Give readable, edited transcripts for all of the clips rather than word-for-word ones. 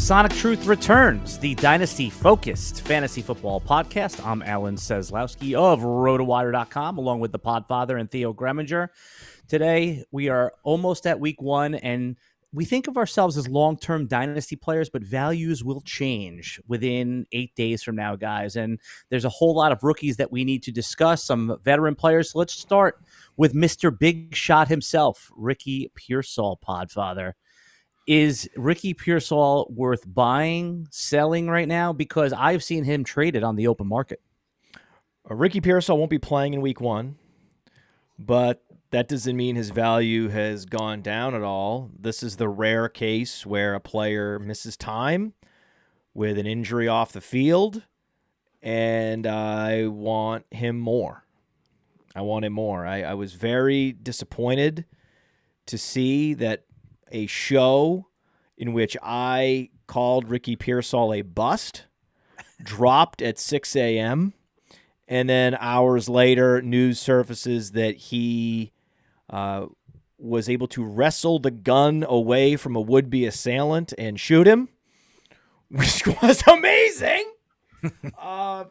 Sonic Truth returns, the Dynasty-focused fantasy football podcast. I'm Alan Seslowsky of RotoWire.com, along with the Podfather and Theo Gremminger. Today, we are almost at week one, and we think of ourselves as long-term Dynasty players, but values will change within 8 days from now, guys. And there's a whole lot of rookies that we need to discuss, some veteran players. So let's start with Mr. Big Shot himself, Ricky Pearsall, Podfather. Is Ricky Pearsall worth buying, selling right now? Because I've seen him traded on the open market. Ricky Pearsall won't be playing in week one, but that doesn't mean his value has gone down at all. This is the rare case where a player misses time with an injury off the field, and I want him more. I was very disappointed to see that a show in which I called Ricky Pearsall a bust dropped at 6 a.m., and then hours later, news surfaces that he was able to wrestle the gun away from a would-be assailant and shoot him, which was amazing.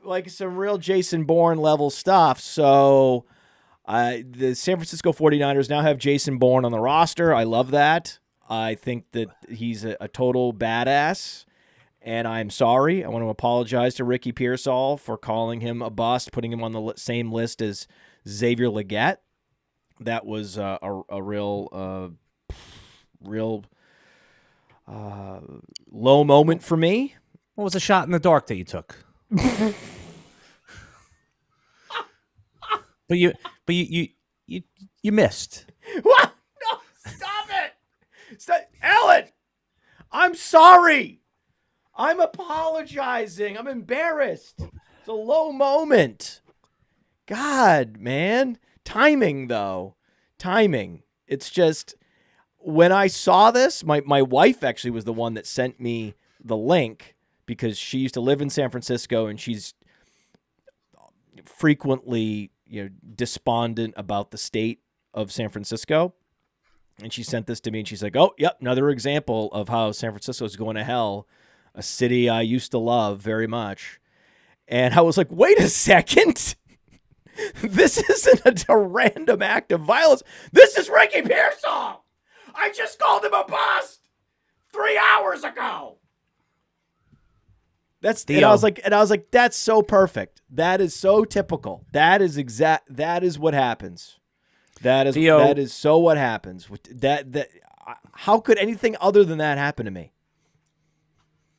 Like some real Jason Bourne level stuff. So the San Francisco 49ers now have Jason Bourne on the roster. I love that. I think that he's a total badass, and I'm sorry. I want to apologize to Ricky Pearsall for calling him a bust, putting him on the same list as Xavier Legette. That was a real low moment for me. What was a shot in the dark that you took? But you missed. What? No, stop it! Ellen, I'm sorry. I'm apologizing. I'm embarrassed. It's a low moment. God, man. Timing, though. Timing. It's just, when I saw this, my wife actually was the one that sent me the link because she used to live in San Francisco, and she's frequently, despondent about the state of San Francisco. And she sent this to me, and she's like, oh, yep, another example of how San Francisco is going to hell, a city I used to love very much. And I was like, wait a second. This isn't a random act of violence. This is Ricky Pearsall. I just called him a bust 3 hours ago. That's Theo. And I was like, that's so perfect. That is so typical. That is what happens. That is so what happens. How could anything other than that happen to me?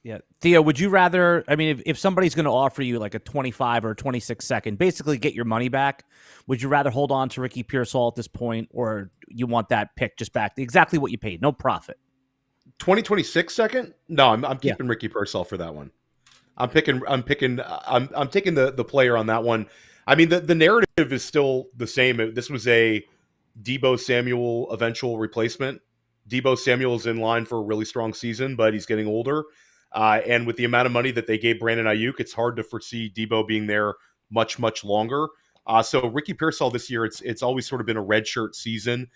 Yeah. Theo, would you rather, if somebody's going to offer you like a 25 or 26 second, basically get your money back, would you rather hold on to Ricky Pearsall at this point, or you want that pick just back, exactly what you paid, no profit? 26 second? No, I'm keeping Ricky Pearsall for that one. I'm taking the player on that one. The narrative is still the same. This was a Deebo Samuel eventual replacement. Deebo Samuel is in line for a really strong season, but he's getting older. And with the amount of money that they gave Brandon Ayuk, it's hard to foresee Deebo being there much, much longer. So Ricky Pearsall this year, it's always sort of been a redshirt season,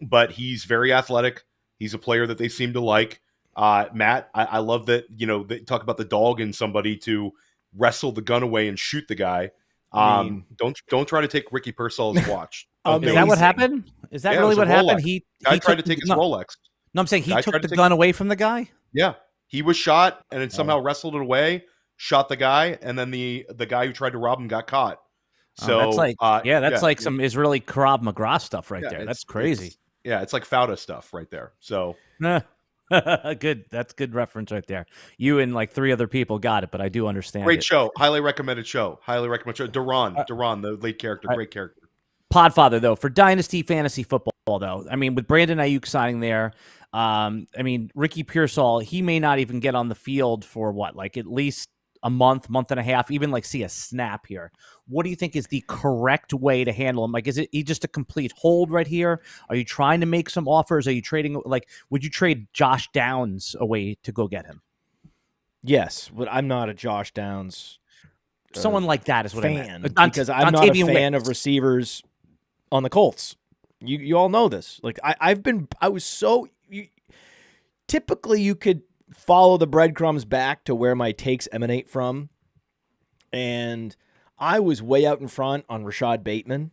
but he's very athletic. He's a player that they seem to like. Matt, I love that, they talk about the dog in somebody to wrestle the gun away and shoot the guy. Don't try to take Ricky Pearsall's watch. Is that what happened? Is that really what happened? He tried to take his Rolex. No, I'm saying he took the gun away from the guy? Yeah. He was shot and then somehow wrestled it away, shot the guy, and then the guy who tried to rob him got caught. So that's like some Israeli Krav Maga stuff right there. That's crazy. It's like Fauda stuff right there. So good. That's good reference right there. You and like 3 other people got it, but I do understand. Great show. Highly recommended show. Duran, the lead character. Great character. Podfather, though, for Dynasty fantasy football, though, with Brandon Ayuk signing there, Ricky Pearsall, he may not even get on the field for at least a month and a half, even see a snap here. What do you think is the correct way to handle him? Is he just a complete hold right here? Are you trying to make some offers? Are you trading, would you trade Josh Downs away to go get him? Yes, but I'm not a Josh Downs someone like that is what fan, I meant. Because I'm not a fan of receivers on the Colts. You all know this. Typically you could follow the breadcrumbs back to where my takes emanate from. And I was way out in front on Rashad Bateman.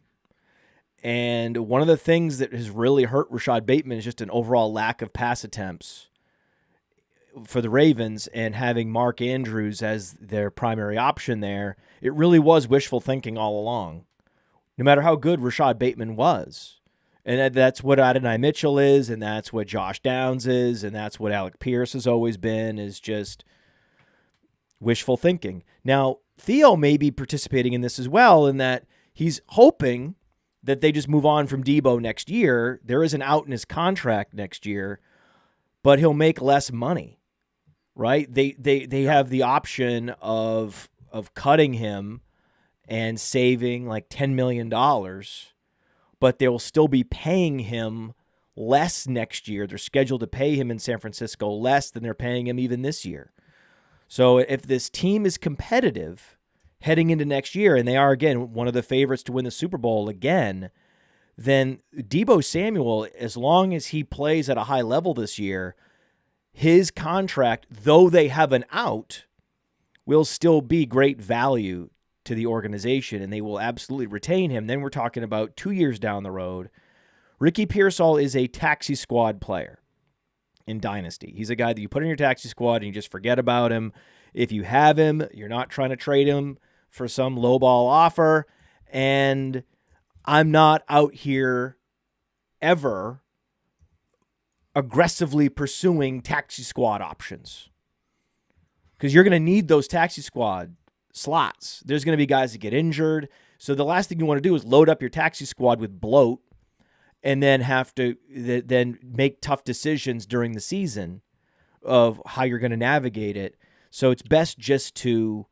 And one of the things that has really hurt Rashad Bateman is just an overall lack of pass attempts for the Ravens, and having Mark Andrews as their primary option there. It really was wishful thinking all along, no matter how good Rashad Bateman was. And that's what Adonai Mitchell is, and that's what Josh Downs is, and that's what Alec Pierce has always been, is just wishful thinking. Now, Theo may be participating in this as well, in that he's hoping that they just move on from Debo next year. There is an out in his contract next year, but he'll make less money, right? They have the option of cutting him and saving like $10 million, but they'll still be paying him less next year. They're scheduled to pay him in San Francisco less than they're paying him even this year. So if this team is competitive heading into next year, and they are, again, one of the favorites to win the Super Bowl again, then Debo Samuel, as long as he plays at a high level this year, his contract, though they have an out, will still be great value to the organization, and they will absolutely retain him. Then we're talking about 2 years down the road. Ricky Pearsall is a taxi squad player in Dynasty. He's a guy that you put in your taxi squad and you just forget about him. If you have him, you're not trying to trade him for some lowball offer. And I'm not out here ever aggressively pursuing taxi squad options, because you're going to need those taxi squad slots. There's going to be guys that get injured. So the last thing you want to do is load up your taxi squad with bloat and then have to then make tough decisions during the season of how you're going to navigate it. So it's best just to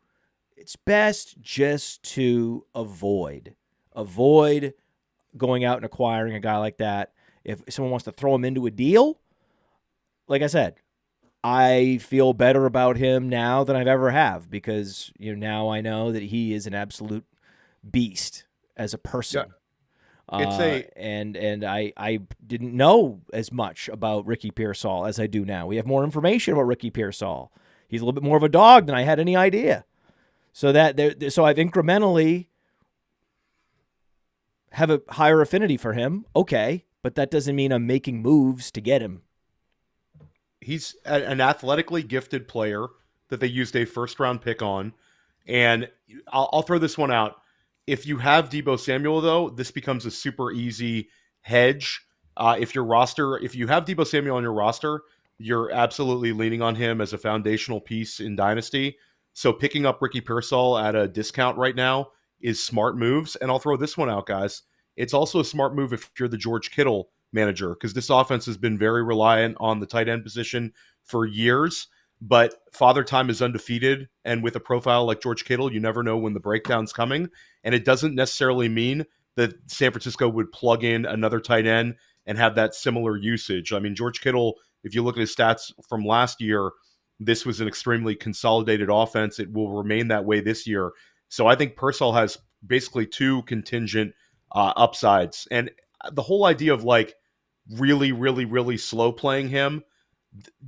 avoid going out and acquiring a guy like that. If someone wants to throw him into a deal, like I said, I feel better about him now than I've ever have, because now I know that he is an absolute beast as a person. Yeah. And I didn't know as much about Ricky Pearsall as I do now. We have more information about Ricky Pearsall. He's a little bit more of a dog than I had any idea. So so I've incrementally have a higher affinity for him. Okay, but that doesn't mean I'm making moves to get him. He's an athletically gifted player that they used a first-round pick on. And I'll throw this one out. If you have Debo Samuel, though, this becomes a super easy hedge. If you have Debo Samuel on your roster, you're absolutely leaning on him as a foundational piece in Dynasty. So picking up Ricky Pearsall at a discount right now is smart moves. And I'll throw this one out, guys. It's also a smart move if you're the George Kittle manager, because this offense has been very reliant on the tight end position for years. But Father Time is undefeated, and with a profile like George Kittle, you never know when the breakdown's coming. And it doesn't necessarily mean that San Francisco would plug in another tight end and have that similar usage. I mean, George Kittle, if you look at his stats from last year, this was an extremely consolidated offense. It will remain that way this year. So I think Pearsall has basically two contingent upsides. And the whole idea of like really, really, really slow playing him,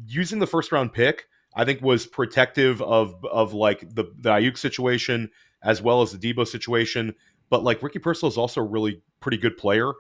using the first round pick, I think was protective of like the Ayuk situation as well as the Debo situation. But like Ricky Pearsall is also a really pretty good player.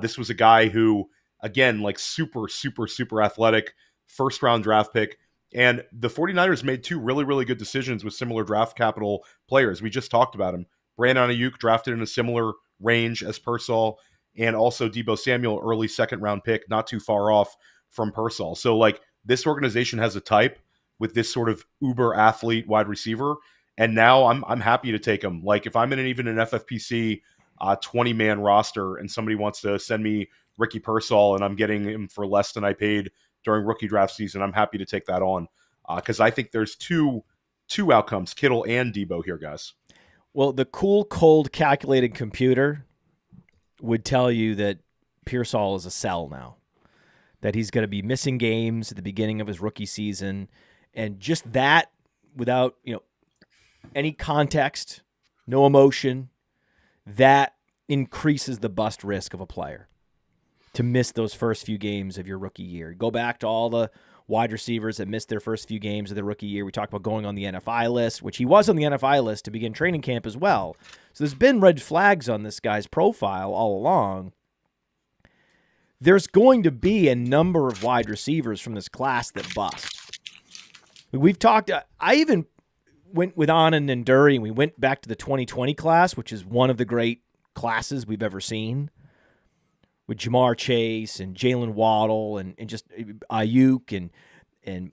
This was a guy who, again, like super, super, super athletic, first round draft pick. And the 49ers made two really, really good decisions with similar draft capital players. We just talked about him. Brandon Ayuk drafted in a similar range as Pearsall, and also Debo Samuel, early second round pick, not too far off from Pearsall. So like this organization has a type with this sort of uber athlete wide receiver. And now I'm happy to take him. Like if I'm in even an FFPC 20-man roster and somebody wants to send me Ricky Pearsall and I'm getting him for less than I paid during rookie draft season, I'm happy to take that on, because I think there's two outcomes, Kittle and Debo here, guys. Well, the cool, cold, calculated computer would tell you that Pearsall is a sell now, that he's going to be missing games at the beginning of his rookie season, and just that, without any context, no emotion, that increases the bust risk of a player to miss those first few games of your rookie year. Go back to all wide receivers that missed their first few games of their rookie year. We talked about going on the NFI list, which he was on the NFI list to begin training camp as well. So there's been red flags on this guy's profile all along. There's going to be a number of wide receivers from this class that bust. We've talked, I even went with Anand and Dury, and we went back to the 2020 class, which is one of the great classes we've ever seen, with Jamar Chase and Jalen Waddle and just Ayuk and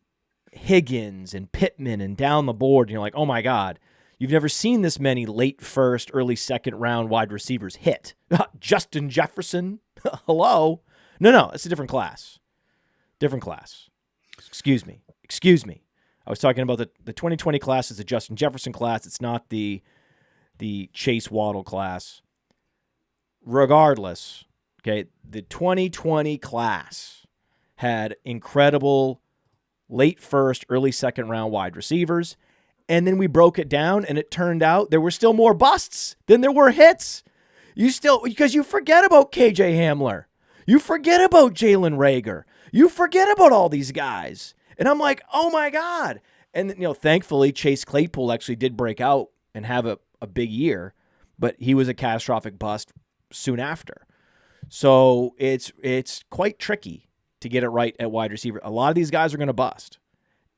Higgins and Pittman and down the board. And you're like, oh my God, you've never seen this many late first, early second round wide receivers hit. Justin Jefferson, hello? No, it's a different class. Different class. Excuse me. I was talking about the 2020 class is the Justin Jefferson class. It's not the Chase Waddle class. Regardless, okay, the 2020 class had incredible late first, early second round wide receivers. And then we broke it down, and it turned out there were still more busts than there were hits. Because you forget about KJ Hamler. You forget about Jalen Reagor. You forget about all these guys. And I'm like, oh my God. And, thankfully, Chase Claypool actually did break out and have a big year, but he was a catastrophic bust soon after. So it's quite tricky to get it right at wide receiver. A lot of these guys are going to bust.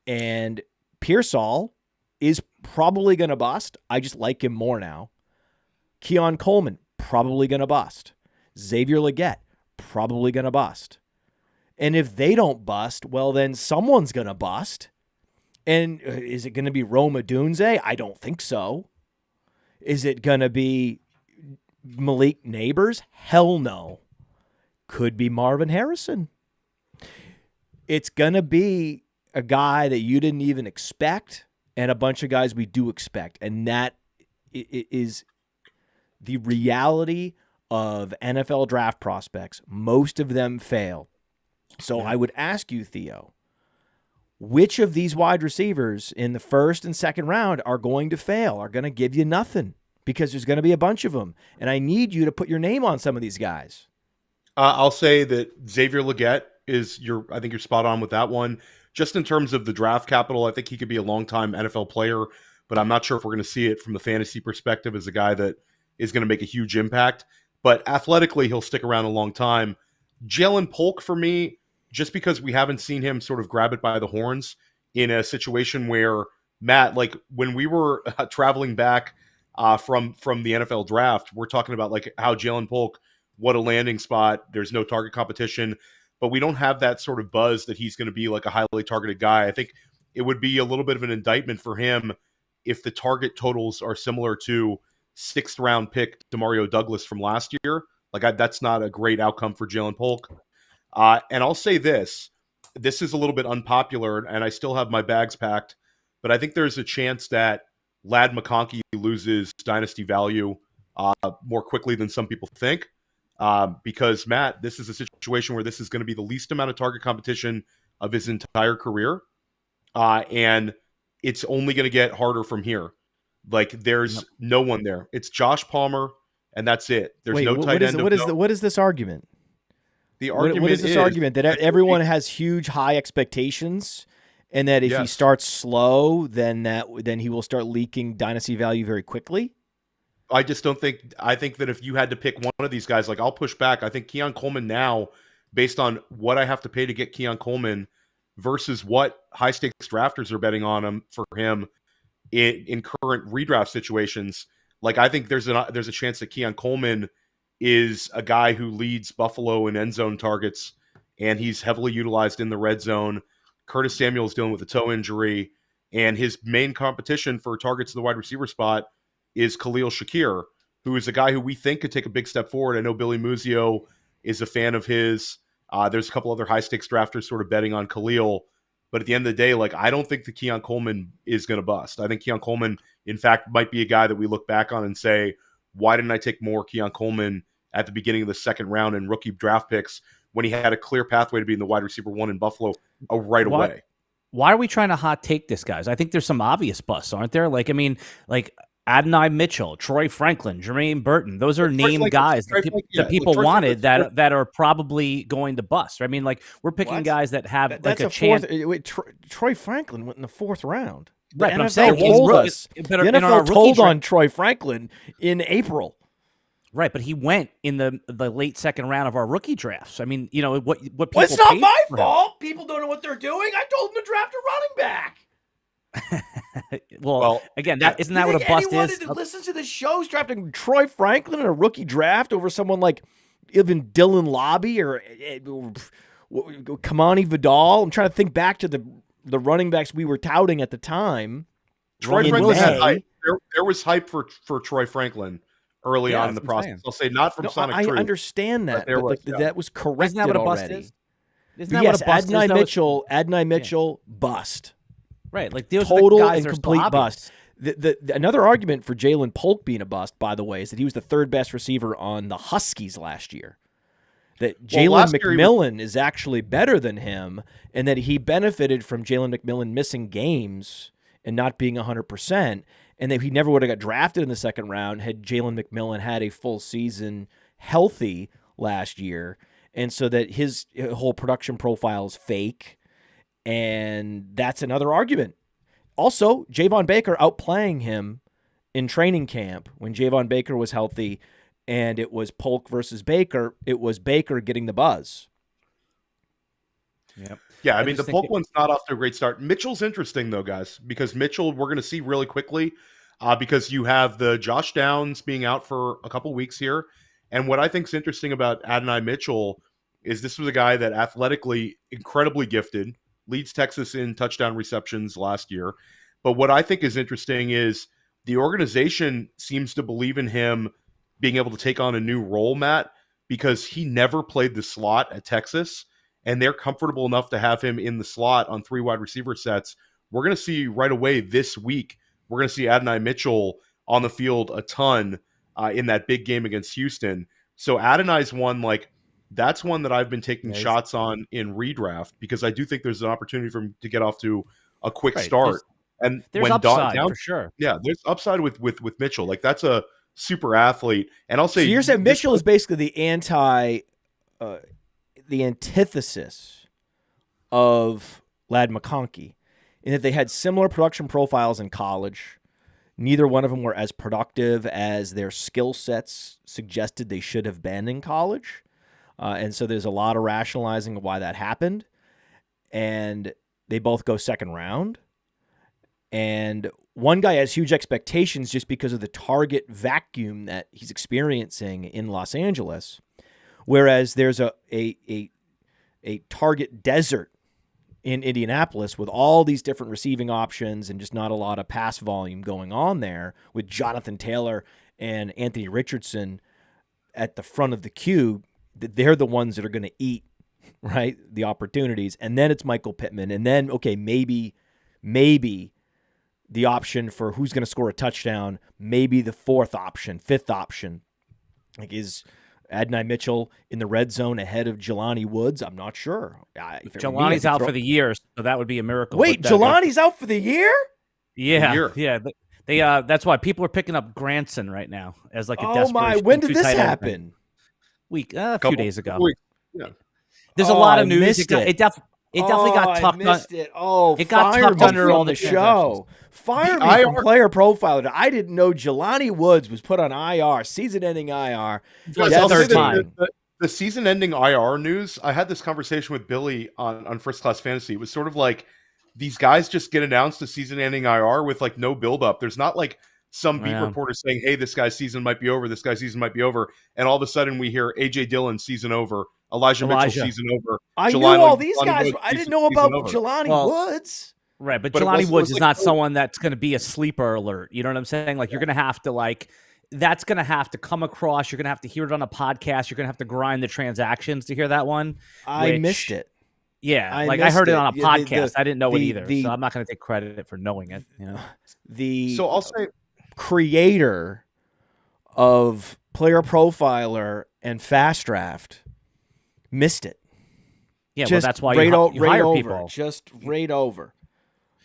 And Pearsall is probably going to bust. I just like him more now. Keon Coleman, probably going to bust. Xavier Legette, probably going to bust. And if they don't bust, well, then someone's going to bust. And is it going to be Rome Odunze? I don't think so. Is it going to be Malik Neighbors? Hell no. Could be Marvin Harrison. It's going to be a guy that you didn't even expect and a bunch of guys we do expect. And that is the reality of NFL draft prospects. Most of them fail. So I would ask you, Theo, which of these wide receivers in the first and second round are going to fail, are going to give you nothing? Because there's going to be a bunch of them. And I need you to put your name on some of these guys. I'll say that Xavier Legette I think you're spot on with that one. Just in terms of the draft capital, I think he could be a long-time NFL player, but I'm not sure if we're going to see it from the fantasy perspective as a guy that is going to make a huge impact. But athletically, he'll stick around a long time. Jalen Polk, for me, just because we haven't seen him sort of grab it by the horns in a situation where, Matt, like when we were traveling back from the NFL draft, we're talking about like how Jalen Polk, what a landing spot. There's no target competition, but we don't have that sort of buzz that he's going to be like a highly targeted guy. I think it would be a little bit of an indictment for him if the target totals are similar to 6th round pick Demario Douglas from last year. That's not a great outcome for Jalen Polk. And I'll say this is a little bit unpopular, and I still have my bags packed, but I think there's a chance that Ladd McConkey loses dynasty value more quickly than some people think. Because, Matt, this is a situation where this is going to be the least amount of target competition of his entire career. And it's only going to get harder from here. Like, there's no one there. It's Josh Palmer, and that's it. There's no tight end. What is this argument? The argument what is this argument? That everyone has huge, high expectations, and that if he starts slow, then he will start leaking dynasty value very quickly? I just don't think – I think that if you had to pick one of these guys, like I'll push back. I think Keon Coleman now, based on what I have to pay to get Keon Coleman versus what high-stakes drafters are betting on him for him in current redraft situations, like I think there's a chance that Keon Coleman is a guy who leads Buffalo in end zone targets, and he's heavily utilized in the red zone. Curtis Samuel is dealing with a toe injury, and his main competition for targets in the wide receiver spot is Khalil Shakir, who is a guy who we think could take a big step forward. I know Billy Muzio is a fan of his. There's a couple other high-stakes drafters sort of betting on Khalil. But at the end of the day, like I don't think that Keon Coleman is going to bust. I think Keon Coleman, in fact, might be a guy that we look back on and say, why didn't I take more Keon Coleman at the beginning of the second round in rookie draft picks when he had a clear pathway to being the wide receiver one in Buffalo right away? Why are we trying to hot take this, guys? I think there's some obvious busts, aren't there? Like, I mean, like Adonai Mitchell, Troy Franklin, Jermaine Burton. Those are named guys that people wanted that are probably going to bust. I mean, like we're picking guys that have that's like a chance. Troy Franklin went in the 4th round. Right, the but I'm NFL saying told us. The NFL told on Troy Franklin in April. Right, but he went in the late 2nd round of our rookie drafts. I mean, you know what people. Well, it's not my fault. People don't know what they're doing. I told them to draft a running back. well, again, isn't that what a bust is? That listens to the shows drafting Troy Franklin in a rookie draft over someone like even Dylan Lobby or Kamani Vidal. I'm trying to think back to the running backs we were touting at the time. Troy Franklin had hype. There was hype for Troy Franklin early on in the process. I'll say not from Sonic Truth. I understand that, but that was corrected Isn't that what a bust already. is? Isn't that what a bust is? Adonai Mitchell, bust. Right, like those total are the guys and complete bust. Another argument for Jalen Polk being a bust, by the way, is that he was the 3rd best receiver on the Huskies last year. That Jalen McMillan is actually better than him, and that he benefited from Jalen McMillan missing games and not being 100%, and that he never would have got drafted in the 2nd round had Jalen McMillan had a full season healthy last year, and so that his whole production profile is fake. And that's another argument. Also, Javon Baker outplaying him in training camp when Javon Baker was healthy, and it was Polk versus Baker. It was Baker getting the buzz. Yep. Yeah, I mean, the Polk one's not off to a great start. Mitchell's interesting, though, guys, because Mitchell, we're going to see really quickly because you have the Josh Downs being out for a couple weeks here. And what I think is interesting about Adonai Mitchell is this was a guy that athletically incredibly gifted, leads Texas in touchdown receptions last year. But what I think is interesting is the organization seems to believe in him being able to take on a new role, Matt, because he never played the slot at Texas, and they're comfortable enough to have him in the slot on 3 wide receiver sets. We're going to see right away this week, we're going to see Adonai Mitchell on the field a ton in that big game against Houston. So Adonai's one, like, that's one that I've been taking shots on in redraft because I do think there's an opportunity for him to get off to a quick start. And there's when upside for sure. Yeah, there's upside with Mitchell. Like that's a super athlete. And I'll say, so you're saying Mitchell is basically the antithesis of Ladd McConkey in that they had similar production profiles in college. Neither one of them were as productive as their skill sets suggested they should have been in college. And so there's a lot of rationalizing of why that happened. And they both go 2nd round. And one guy has huge expectations just because of the target vacuum that he's experiencing in Los Angeles. Whereas there's a target desert in Indianapolis with all these different receiving options and just not a lot of pass volume going on there with Jonathan Taylor and Anthony Richardson at the front of the queue. They're the ones that are going to eat, right, the opportunities. And then it's Michael Pittman. And then, okay, maybe the option for who's going to score a touchdown, maybe the 4th option, 5th option. Like, is Adonai Mitchell in the red zone ahead of Jelani Woods? I'm not sure. Jelani's out for the year, so that would be a miracle. Wait, Jelani's out for the year? Yeah, yeah. They that's why people are picking up Granson right now as like a desperation. Oh my! When did this happen? A few days ago. Yeah. There's a lot of news. It definitely got tucked. I missed it. Oh, it got tucked under all the show. Fire me from Player Profiler. I didn't know Jelani Woods was put on IR, season-ending IR. The season-ending IR news. I had this conversation with Billy on First Class Fantasy. It was sort of like these guys just get announced as season-ending IR with like no build-up. There's not like some beat reporter saying, "Hey, this guy's season might be over. This guy's season might be over," and all of a sudden we hear AJ Dillon season over, Elijah Mitchell season over. I knew all these guys. I didn't know about Jelani Woods. Right, but Jelani Woods is not someone that's going to be a sleeper alert. You know what I'm saying? Like, you're going to have to, that's going to have to come across. You're going to have to hear it on a podcast. You're going to have to grind the transactions to hear that one. I missed it. Yeah, I heard it on a podcast. I didn't know it either, so I'm not going to take credit for knowing it. You know? So I'll say, creator of Player Profiler and Fast Draft missed it. Yeah, just well, that's why you hire over. people. Just right over.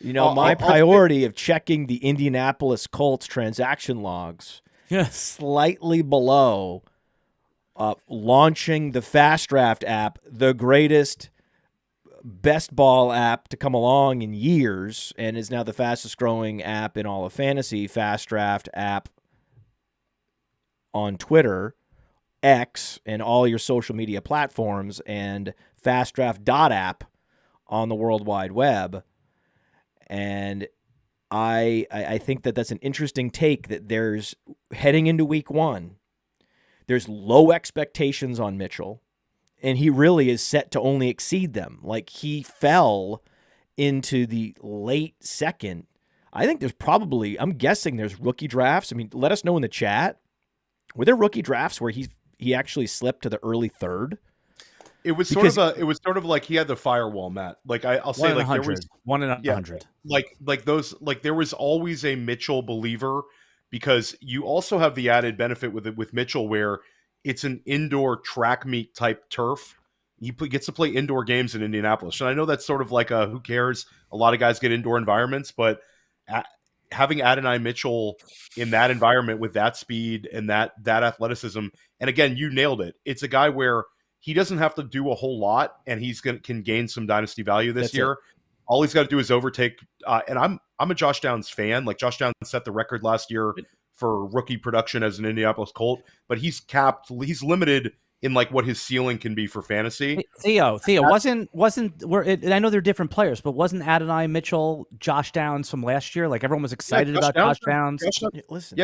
My priority of checking the Indianapolis Colts transaction logs, slightly below launching the Fast Draft app, the greatest best ball app to come along in years, and is now the fastest growing app in all of fantasy. Fast Draft app on Twitter, X, and all your social media platforms, and fastdraft.app on the World Wide Web. And I think that that's an interesting take, that there's, heading into week one, there's low expectations on Mitchell, and he really is set to only exceed them. Like, he fell into the late second. I think there's probably, I'm guessing there's rookie drafts. I mean, let us know in the chat. Were there rookie drafts where he actually slipped to the early third? It was sort of like he had the firewall, Matt. Like I'll say, like there was 1 in 100. Like those, like there was always a Mitchell believer, because you also have the added benefit with Mitchell where it's an indoor track meet type turf. He gets to play indoor games in Indianapolis, and I know that's sort of like a who cares. A lot of guys get indoor environments, but having Adonai Mitchell in that environment with that speed and that athleticism, and again, you nailed it. It's a guy where he doesn't have to do a whole lot, and can gain some dynasty value this year. It. All he's got to do is overtake. And I'm a Josh Downs fan. Like, Josh Downs set the record last year for rookie production as an Indianapolis Colt, but he's limited in like what his ceiling can be for fantasy. Theo, wasn't I know they're different players, but wasn't Adonai Mitchell Josh Downs from last year? Like, everyone was excited about Josh Downs.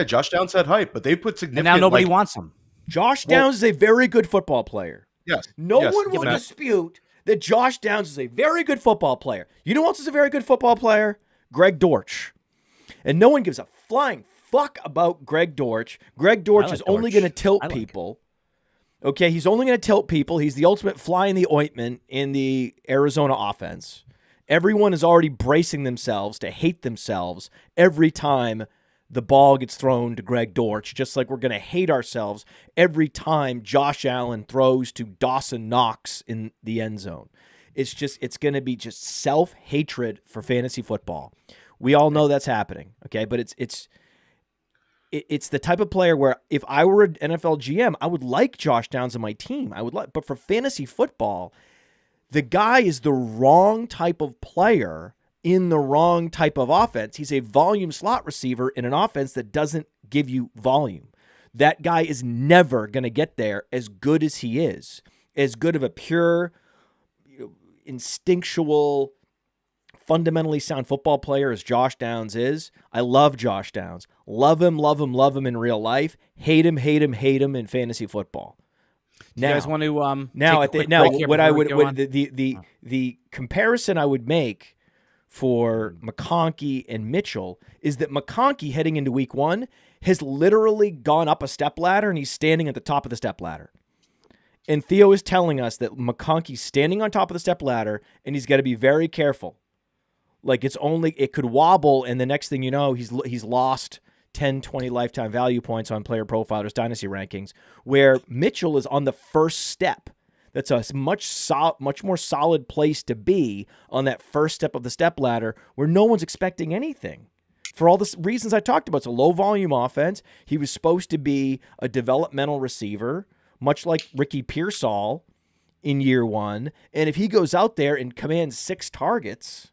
Josh Downs had hype, but they put significant. And now nobody wants him. Josh Downs is a very good football player. Yes. No one will dispute that Josh Downs is a very good football player. You know who else is a very good football player? Greg Dortch. And no one gives a flying fuck about Greg Dortch. Greg Dortch is only going to tilt people. Okay, he's only going to tilt people. He's the ultimate fly in the ointment in the Arizona offense. Everyone is already bracing themselves to hate themselves every time the ball gets thrown to Greg Dortch, just like we're going to hate ourselves every time Josh Allen throws to Dawson Knox in the end zone. It's going to be just self-hatred for fantasy football. We all know that's happening, okay? But it's the type of player where if I were an NFL GM, I would like Josh Downs on my team. But for fantasy football, the guy is the wrong type of player in the wrong type of offense. He's a volume slot receiver in an offense that doesn't give you volume. That guy is never going to get there as good as he is. As good of a pure, instinctual, fundamentally sound football player as Josh Downs is. I love Josh Downs. Love him in real life. Hate him in fantasy football. Now, you guys want to the comparison I would make for McConkey and Mitchell is that McConkey, heading into week one, has literally gone up a step ladder, and he's standing at the top of the step ladder. And Theo is telling us that McConkey's standing on top of the step ladder, and he's got to be very careful. Like, it could wobble, and the next thing you know, he's lost 10, 20 lifetime value points on Player Profiler's Dynasty rankings, where Mitchell is on the first step. That's a much more solid place to be, on that first step of the step ladder, where no one's expecting anything. For all the reasons I talked about, it's a low-volume offense. He was supposed to be a developmental receiver, much like Ricky Pearsall in year one. And if he goes out there and commands 6 targets,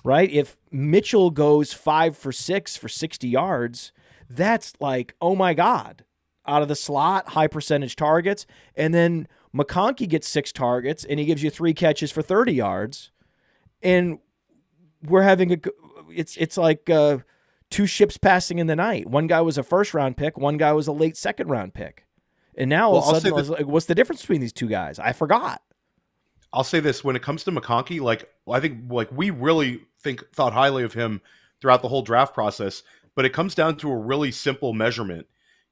right? If Mitchell goes 5 for 6 for 60 yards, that's like, oh my God, out of the slot, high percentage targets. And then McConkey gets 6 targets and he gives you 3 catches for 30 yards. And we're having it's like 2 ships passing in the night. One guy was a first round pick. One guy was a late second round pick. And now all of a sudden, I was like, what's the difference between these 2 guys? I forgot. I'll say this: when it comes to McConkey, I think we really thought highly of him throughout the whole draft process. But it comes down to a really simple measurement.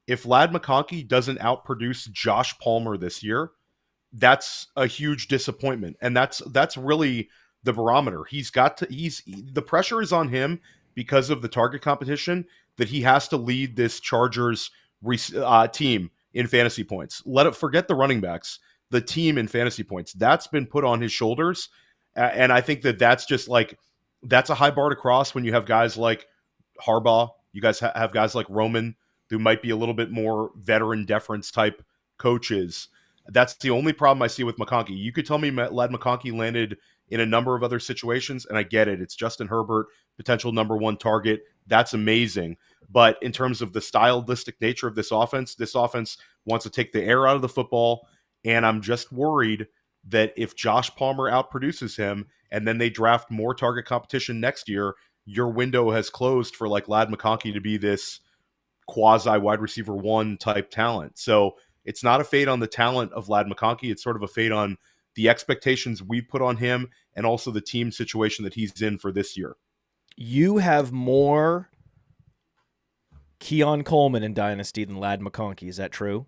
If Ladd McConkey doesn't outproduce Josh Palmer this year, that's a huge disappointment, and that's really the barometer. The pressure is on him because of the target competition, that he has to lead this Chargers team in fantasy points. Forget the running backs. The team in fantasy points, that's been put on his shoulders. And I think that's just like that's a high bar to cross when you have guys like Harbaugh. You guys have guys like Roman, who might be a little bit more veteran deference type coaches. That's the only problem I see with McConkey. You could tell me Ladd McConkey landed in a number of other situations, and I get it. It's Justin Herbert, potential number one target. That's amazing. But in terms of the stylistic nature of this offense wants to take the air out of the football, and I'm just worried that if Josh Palmer outproduces him and then they draft more target competition next year, your window has closed for like Ladd McConkey to be this quasi wide receiver one type talent. So it's not a fade on the talent of Ladd McConkey. It's sort of a fade on the expectations we put on him and also the team situation that he's in for this year. You have more Keon Coleman in Dynasty than Ladd McConkey. Is that true?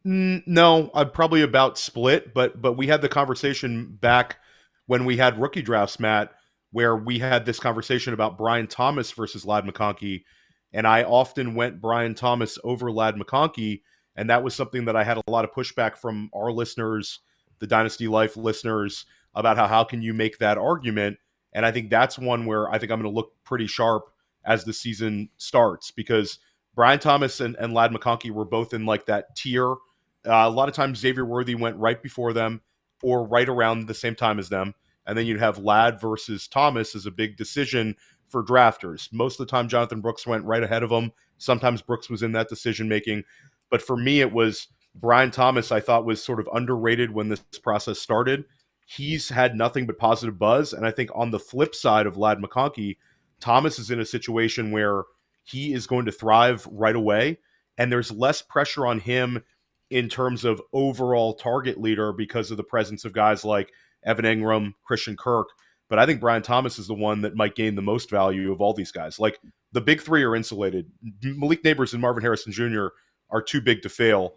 No, I'm probably about split, but we had the conversation back when we had rookie drafts, Matt, where we had this conversation about Brian Thomas versus Ladd McConkey, and I often went Brian Thomas over Ladd McConkey, and that was something that I had a lot of pushback from our listeners, the Dynasty Life listeners, about how can you make that argument, and I think that's one where I think I'm going to look pretty sharp as the season starts, because Brian Thomas and Ladd McConkey were both in like that tier. A lot of times Xavier Worthy went right before them or right around the same time as them. And then you'd have Ladd versus Thomas as a big decision for drafters. Most of the time, Jonathan Brooks went right ahead of them. Sometimes Brooks was in that decision-making. But for me, it was Brian Thomas I thought was sort of underrated when this process started. He's had nothing but positive buzz. And I think on the flip side of Ladd McConkey, Thomas is in a situation where he is going to thrive right away. And there's less pressure on him in terms of overall target leader because of the presence of guys like Evan Engram, Christian Kirk. But I think Brian Thomas is the one that might gain the most value of all these guys. Like the big three are insulated. Malik Neighbors and Marvin Harrison Jr. are too big to fail.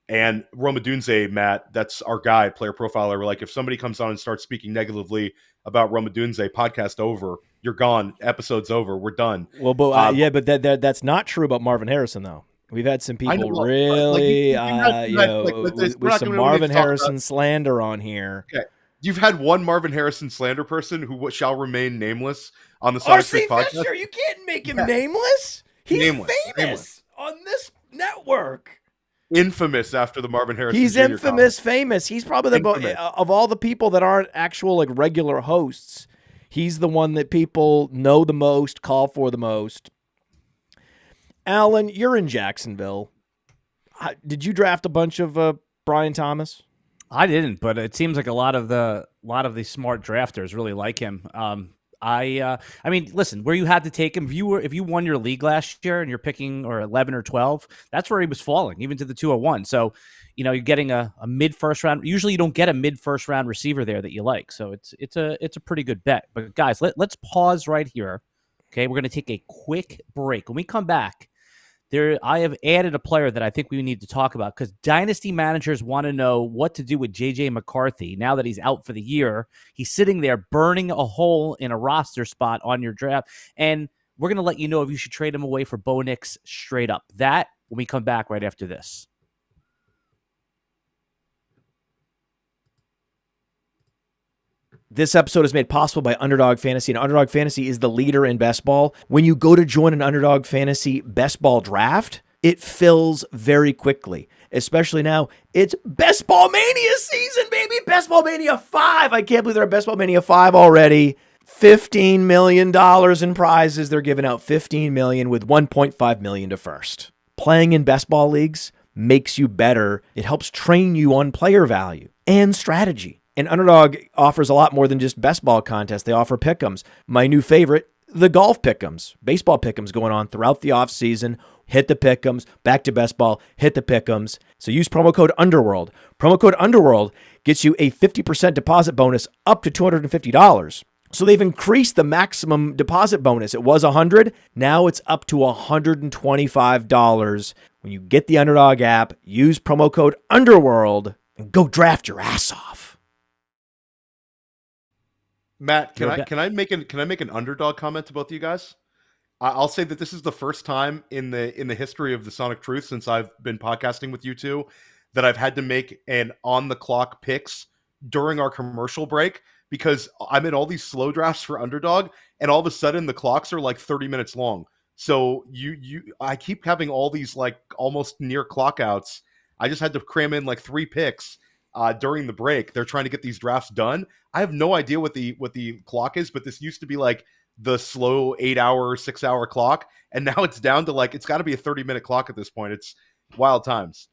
And Roma Dunze, Matt, that's our guy, player profiler. We're like, if somebody comes on and starts speaking negatively about Roma Dunze, podcast over. You're gone. Episode's over. We're done. Well, but but that's not true about Marvin Harrison, though. We've had some people really, with some Marvin Harrison slander on here. Okay. You've had one Marvin Harrison slander person who shall remain nameless on the Sonic R.C. podcast. Fisher, you can't make him nameless. He's famous on this network. Infamous after the Marvin Harrison. He's Jr. infamous, famous. He's probably of all the people that aren't actual like regular hosts. He's the one that people know the most, call for the most. Alan, you're in Jacksonville. Did you draft a bunch of Brian Thomas? I didn't, but it seems like a lot of the smart drafters really like him. I mean, listen, where you had to take him, if you won your league last year and you're picking or 11 or 12, that's where he was falling, even to the 201. So, you're getting a mid first round. Usually, you don't get a mid first round receiver there that you like. So it's a pretty good bet. But guys, let's pause right here. Okay, we're going to take a quick break. When we come back, I have added a player that I think we need to talk about because dynasty managers want to know what to do with J.J. McCarthy now that he's out for the year. He's sitting there burning a hole in a roster spot on your draft, and we're going to let you know if you should trade him away for Bo Nix straight up. That when we come back right after this. This episode is made possible by Underdog Fantasy, and Underdog Fantasy is the leader in best ball. When you go to join an Underdog Fantasy best ball draft, it fills very quickly, especially now. It's Best Ball Mania season, baby! Best Ball Mania 5! I can't believe they're at Best Ball Mania 5 already. $15 million in prizes. They're giving out $15 million with $1.5 million to first. Playing in best ball leagues makes you better. It helps train you on player value and strategy. And Underdog offers a lot more than just best ball contests. They offer pick'ems. My new favorite, the golf pick'ems, baseball pick'ems going on throughout the offseason. Hit the pick'ems, back to best ball, hit the pick'ems. So use promo code Underworld. Promo code Underworld gets you a 50% deposit bonus up to $250. So they've increased the maximum deposit bonus. It was $100. Now it's up to $125. When you get the Underdog app, use promo code Underworld and go draft your ass off. Matt, can I make an Underdog comment to both of you guys? I'll say that this is the first time in the history of the Sonic Truth since I've been podcasting with you two that I've had to make an on the clock picks during our commercial break because I'm in all these slow drafts for Underdog, and all of a sudden the clocks are like 30 minutes long. So I keep having all these like almost near clock outs. I just had to cram in like 3 picks during the break. They're trying to get these drafts done. I have no idea what the clock is, but this used to be like the slow 8-hour, 6-hour clock, and now it's down to like it's got to be a 30-minute clock at this point. It's wild times.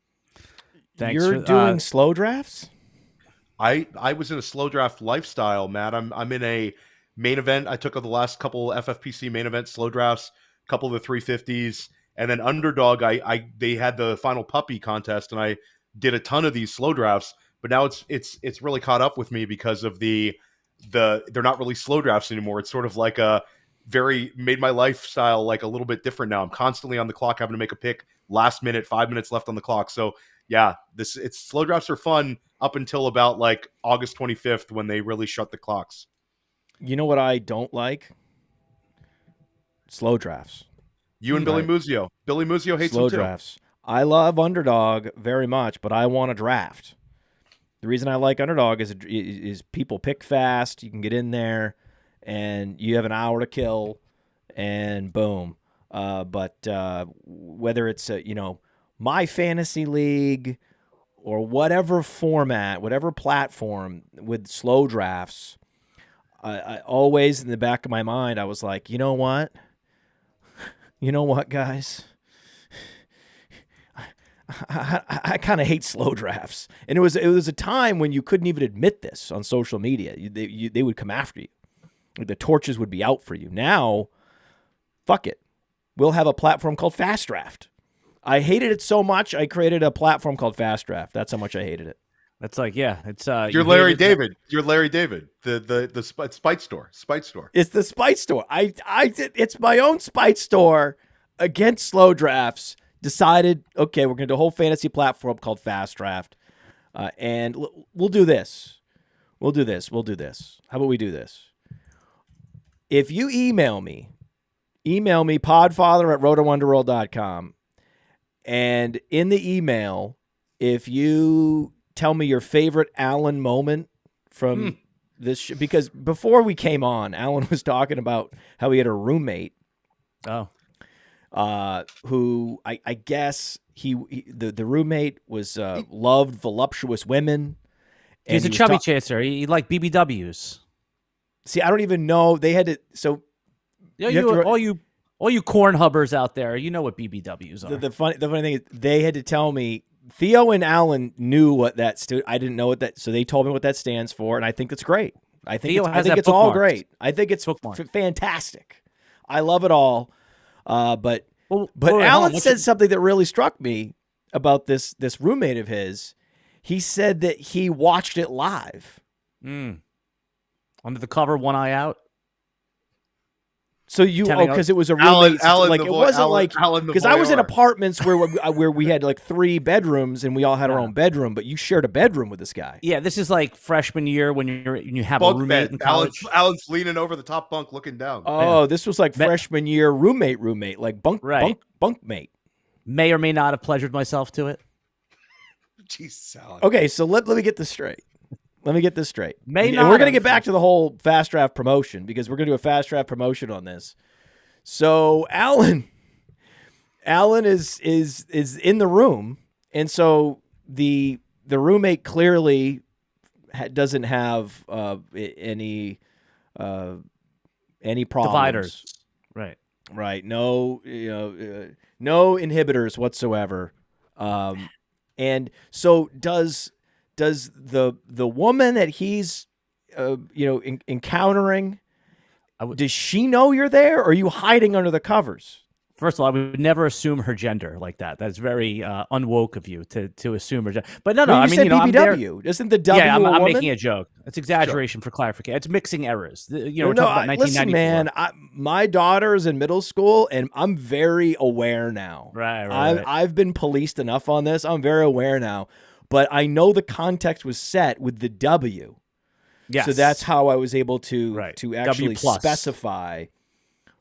Thanks. You're doing slow drafts? I was in a slow draft lifestyle, Matt. I'm in a main event. I took the last couple FFPC main event slow drafts, a couple of the 350s, and then Underdog. They had the final puppy contest, and I did a ton of these slow drafts. But now it's really caught up with me because of they're not really slow drafts anymore. It's sort of like made my lifestyle like a little bit different now. I'm constantly on the clock, having to make a pick last minute, 5 minutes left on the clock. So yeah, it's slow drafts are fun up until about like August 25th when they really shut the clocks. You know what I don't like? Slow drafts. You and Billy Muzio. Billy Muzio hates slow them too. Drafts. I love Underdog very much, but I want a draft. The reason I like Underdog is people pick fast. You can get in there, and you have an hour to kill, and boom. But whether it's my fantasy league or whatever format, whatever platform with slow drafts, I always in the back of my mind I was like, you know what, guys. I kind of hate slow drafts, and it was a time when you couldn't even admit this on social media. They would come after you, the torches would be out for you. Now, fuck it, we'll have a platform called Fast Draft. I hated it so much, I created a platform called Fast Draft. That's how much I hated it. That's like, it's You're Larry David. You're Larry David. The Spite Store. Spite Store. It's the Spite Store. It's my own Spite Store against slow drafts. Decided, okay, we're going to do a whole fantasy platform called Fast Draft. And we'll do this. We'll do this. How about we do this? If you email me podfather@rotounderworld.com, and in the email, if you tell me your favorite Alan moment from this, because before we came on, Alan was talking about how he had a roommate. Oh. Who I guess the roommate was loved voluptuous women. He's a chubby chaser. He liked BBWs. See, I don't even know. They had to. So all you corn hubbers out there, you know what BBWs are. The funny thing is, they had to tell me. Theo and Alan knew what that stood. I didn't know what that. So they told me what that stands for, and I think that's great. I think it's all great. I think it's fantastic. I love it all. But Alan said something that really struck me about this roommate of his. He said that he watched it live. Under the cover, one eye out. So because it was a roommate, it wasn't like because I was in apartments where we had like 3 bedrooms and we all had our own bedroom, but you shared a bedroom with this guy. Yeah, this is like freshman year when you have a roommate in college. Alan's leaning over the top bunk, looking down. Oh, this was like freshman year roommate, like bunkmate. May or may not have pleasured myself to it. Jesus, Alan. Okay, so let me get this straight. We're going to get back to the whole Fast Draft promotion because we're going to do a Fast Draft promotion on this. So Alan is in the room, and so the roommate clearly doesn't have any problems. Dividers. Right. No, no inhibitors whatsoever. And so does the woman that he's encountering, does she know you're there, or are you hiding under the covers? First of all, I would never assume her gender like that. That's very unwoke of you to assume her gender. But no, I mean, said BBW. Isn't the W I'm a woman? making a joke. It's exaggeration for clarification. It's mixing errors. We're talking about 1994. Listen, man, my daughter's in middle school, and I'm very aware now. Right. I've been policed enough on this. I'm very aware now. But I know the context was set with the W. Yes. So that's how I was able to actually specify.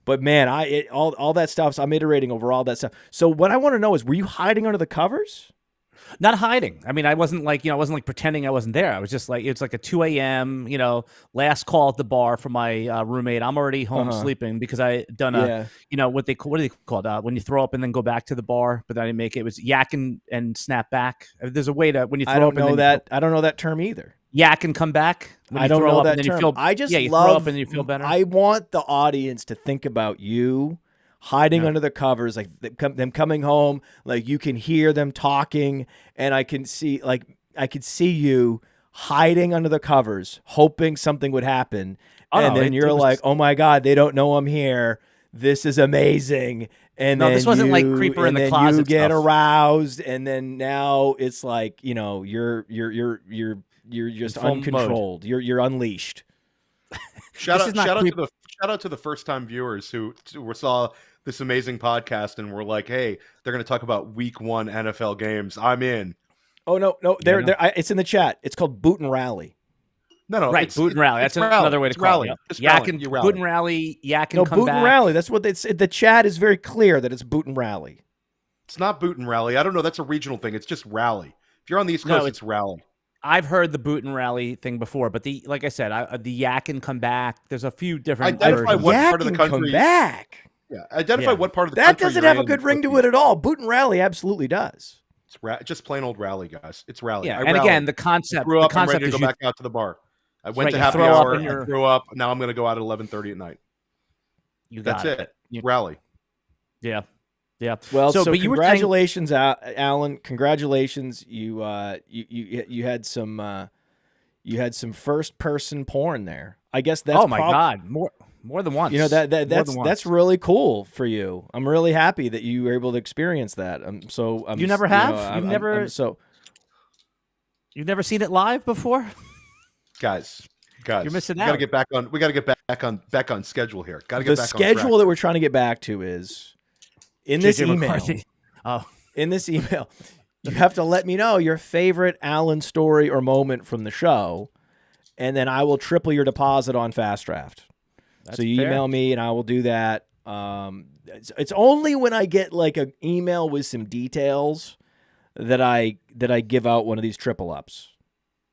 But man, all that stuff. So I'm iterating over all that stuff. So what I want to know is, were you hiding under the covers? Not hiding. I mean, I wasn't like, I wasn't like pretending I wasn't there. I was just like, it's like a 2 a.m., last call at the bar for my roommate. I'm already home sleeping because I done what are they called? When you throw up and then go back to the bar, but I didn't make it. It was yak and snap back. There's a way to, when you throw up. I don't know that term either. Yak and come back. I don't know that term. I just love, throw up and you feel better. I want the audience to think about you hiding under the covers, like them coming home, like you can hear them talking, and I could see you hiding under the covers, hoping something would happen, and then you're like, "Oh my God, they don't know I'm here. This is amazing." And then this wasn't like creeper in the closet. You get aroused, and then now it's like you're just uncontrolled. You're unleashed. Shout out to the first time viewers who saw this amazing podcast and were like, "Hey, they're going to talk about Week 1 NFL games. I'm in." Oh no, it's in the chat. It's called Boot and Rally. No, right, Boot and Rally. That's another way to call it. Yak and Boot and Rally. Yak and come Boot back. and Rally. That's what the chat is very clear that it's Boot and Rally. It's not Boot and Rally. I don't know. That's a regional thing. It's just Rally. If you're on the East Coast, it's Rally. I've heard the Boot and Rally thing before, but like I said, the Yak and come back. There's a few different. Identify what part of the country. Come back. Yeah, identify what part of the country. That doesn't have a good ring to it at all. Boot and Rally absolutely does. It's just plain old Rally, guys. It's Rally. Yeah, and again, the concept. I grew up. I'm ready to go back out to the bar. I went to happy hour. I threw up. Now I'm going to go out at 11:30 at night. That's it. Rally. Yeah. Yeah. Well, so congratulations, Alan. Congratulations. You had some first person porn there. I guess that's God, more than once. That's really cool for you. I'm really happy that you were able to experience that. You never have? You've never seen it live before? Guys, you're missing out. We got to get back on schedule here. Got to get the back schedule on that we're trying to get back to is in this email. McCarthy. In this email, you have to let me know your favorite Alan story or moment from the show, and then I will triple your deposit on Fast Draft. So you email me, and I will do that. It's only when I get like an email with some details that I give out one of these triple ups.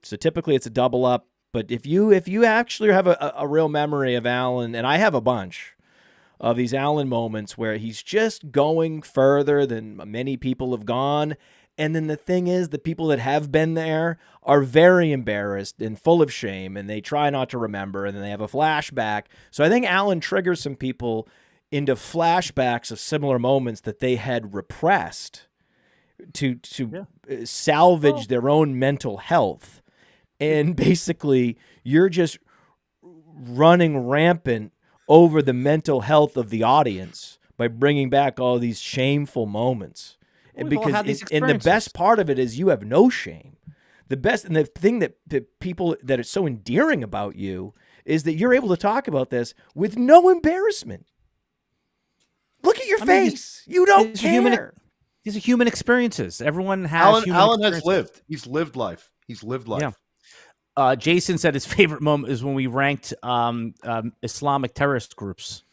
So typically it's a double up. But if you actually have a real memory of Alan, and I have a bunch of these Alan moments where he's just going further than many people have gone, and then the thing is, the people that have been there are very embarrassed and full of shame, and they try not to remember, and then they have a flashback. So I think Alan triggers some people into flashbacks of similar moments that they had repressed to salvage their own mental health. And basically, you're just running rampant over the mental health of the audience by bringing back all these shameful moments. And the best part of it is you have no shame. The best and the thing that people that is so endearing about you is that you're able to talk about this with no embarrassment. Look at your face. You don't care. These are human experiences. Everyone has. Alan has lived. He's lived life. Yeah. Jason said his favorite moment is when we ranked Islamic terrorist groups.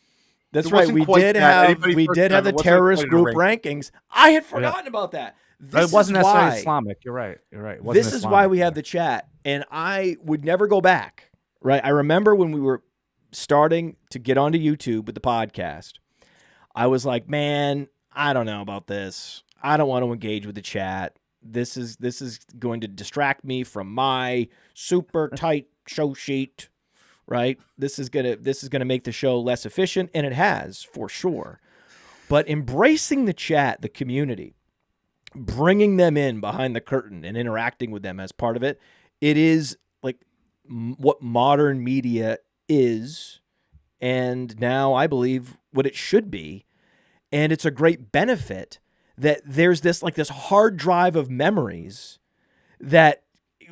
That's right. We did have the terrorist group rankings. I had forgotten about that. It wasn't necessarily Islamic. You're right. This is why we have the chat, and I would never go back. Right. I remember when we were starting to get onto YouTube with the podcast, I was like, man, I don't know about this. I don't want to engage with the chat. This is going to distract me from my super tight show sheet, right? This is gonna make the show less efficient, and it has for sure. But embracing the chat, the community, bringing them in behind the curtain and interacting with them as part of it, it is like what modern media is, and now I believe what it should be, and it's a great benefit that there's this hard drive of memories that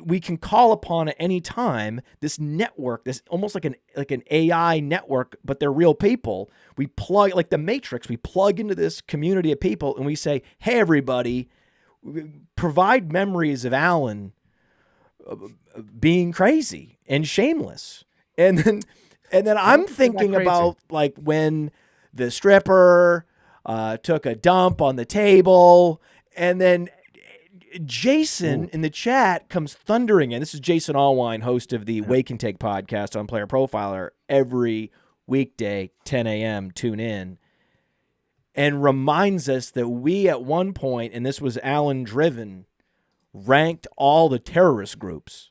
we can call upon at any time. This network, this almost like an AI network, but they're real people. We plug, like the Matrix, we plug into this community of people and we say, hey, everybody, provide memories of Alan being crazy and shameless. And then I'm thinking about like when the stripper took a dump on the table, and then Jason in the chat comes thundering in. This is Jason Allwine, host of the Wake and Take podcast on Player Profiler every weekday, 10 a.m. Tune in. And reminds us that we at one point, and this was Alan driven, ranked all the terrorist groups.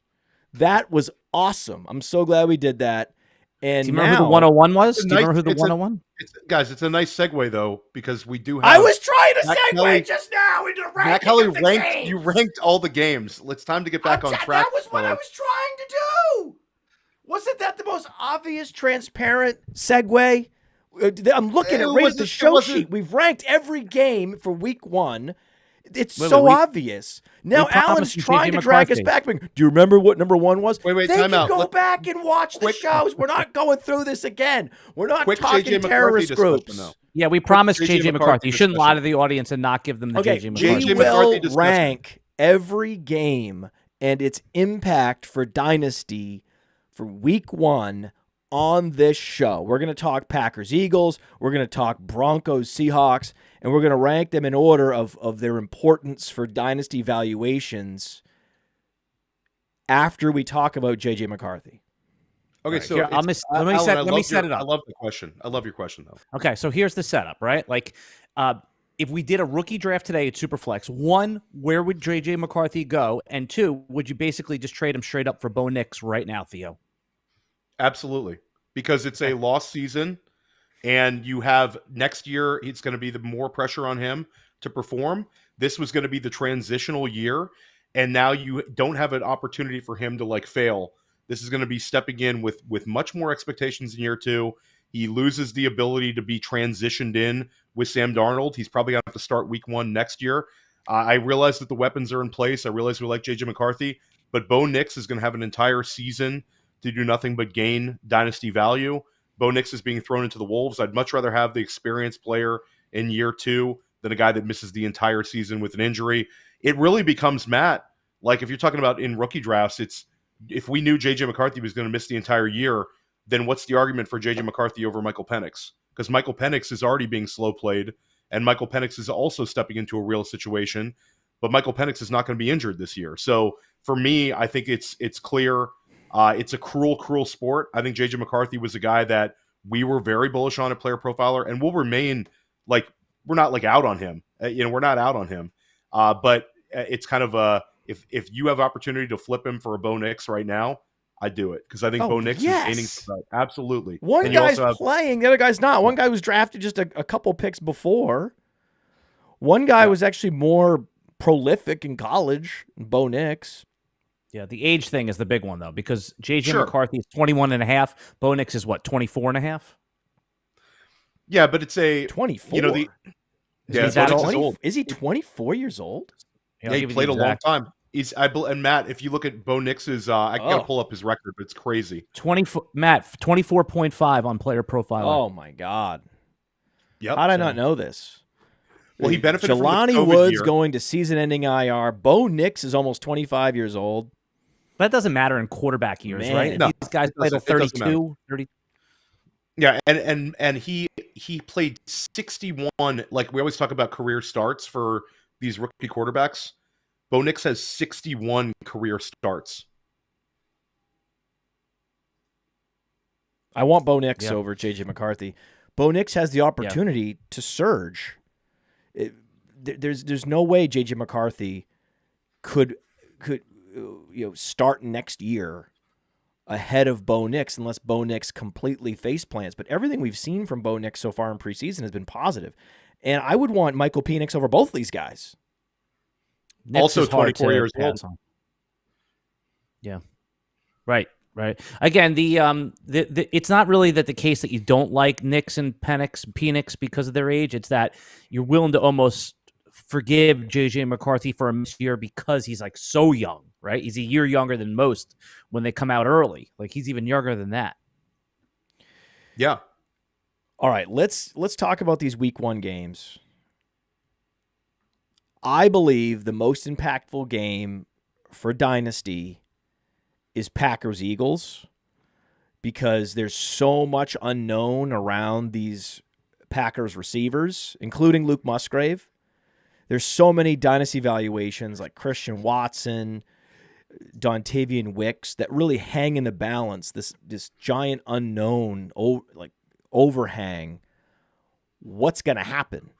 That was awesome. I'm so glad we did that. And do you remember who the 101 was? Do you remember who the it's 101? Guys, it's a nice segue though, because we do have. I was trying to Matt segue Kelly- just now into ranking Matt Kelly of the ranked. games. You ranked all the games. It's time to get back on track. That was what I was trying to do. Wasn't that the most obvious, transparent segue? I'm looking at right at the show sheet. We've ranked every game for week 1. It's so obvious. Now Alan's trying to drag us back. Do you remember what number 1 was? Wait, they time can out. go back and watch the shows. We're not going through this again. We're not Quick talking JJ terrorist McCarthy groups. Yeah, we promised JJ JJ McCarthy. You shouldn't lie to the audience and not give them the JJ McCarthy. We JJ will McCarthy rank every game and its impact for Dynasty for week 1 on this show. We're going to talk Packers-Eagles. We're going to talk Broncos-Seahawks. And we're going to rank them in order of their importance for Dynasty valuations after we talk about J.J. McCarthy. Okay, Right. so Here, let me set it up. I love the question. I love your question though. Okay, so here's the setup, right? Like, if we did a rookie draft today at Superflex, 1, where would JJ McCarthy go? And 2, would you basically just trade him straight up for Bo Nix right now, Theo? Absolutely, because it's a lost season, and you have next year. It's going to be the more pressure on him to perform. This was going to be the transitional year, and now you don't have an opportunity for him to fail. This is going to be stepping in with much more expectations in year 2. He loses the ability to be transitioned in with Sam Darnold. He's probably going to have to start week 1 next year. I realize that the weapons are in place. I realize we like JJ McCarthy, but Bo Nix is going to have an entire season to do nothing but gain dynasty value. Bo Nix is being thrown into the wolves. I'd much rather have the experienced player in year 2 than a guy that misses the entire season with an injury. It really becomes, Matt, if you're talking about in rookie drafts, it's if we knew JJ McCarthy was going to miss the entire year, then what's the argument for JJ McCarthy over Michael Penix? Because Michael Penix is already being slow played, and Michael Penix is also stepping into a real situation, but Michael Penix is not going to be injured this year. So for me, I think it's clear. It's a cruel sport. I think JJ McCarthy was a guy that we were very bullish on at Player Profiler, and we'll remain we're not out on him. We're not out on him. But it's kind of if you have opportunity to flip him for a Bo Nix right now, I'd do it because I think Bo Nix is gaining. Absolutely. One guy's playing, the other guy's not. One guy was drafted just a couple picks before. One guy was actually more prolific in college, Bo Nix. Yeah, the age thing is the big one, though, because JJ McCarthy is 21 and a half. Bo Nix is what, 24 and a half? Yeah, but it's a 24. Is he 24 years old? Yeah, he played a long time. And Matt, if you look at Bo Nix's, I gotta pull up his record, but it's crazy. 24.5 on Player Profiler. Oh my God! Yep. How did I not know this? Well, he benefited from Jelani the COVID Woods year. going to season-ending IR. Bo Nix is almost 25 years old. That doesn't matter in quarterback years, right? No, these guys played at 32, 30. Yeah, and he played 61. We always talk about career starts for these rookie quarterbacks. Bo Nix has 61 career starts. I want Bo Nix over JJ McCarthy. Bo Nix has the opportunity to surge. There's no way JJ McCarthy could start next year ahead of Bo Nix unless Bo Nix completely face plants. But everything we've seen from Bo Nix so far in preseason has been positive. And I would want Michael Penix over both these guys. Nix also 24 years old. Yeah. Right. Again, the it's not really that the case that you don't like Nix and Penix because of their age. It's that you're willing to almost forgive JJ McCarthy for a missed year because he's so young, right? He's a year younger than most when they come out early. He's even younger than that. Yeah. All right, let's talk about these week 1 games. I believe the most impactful game for Dynasty is Packers-Eagles because there's so much unknown around these Packers receivers, including Luke Musgrave, there's so many dynasty valuations like Christian Watson, Dontavian Wicks that really hang in the balance. This giant unknown overhang. What's going to happen?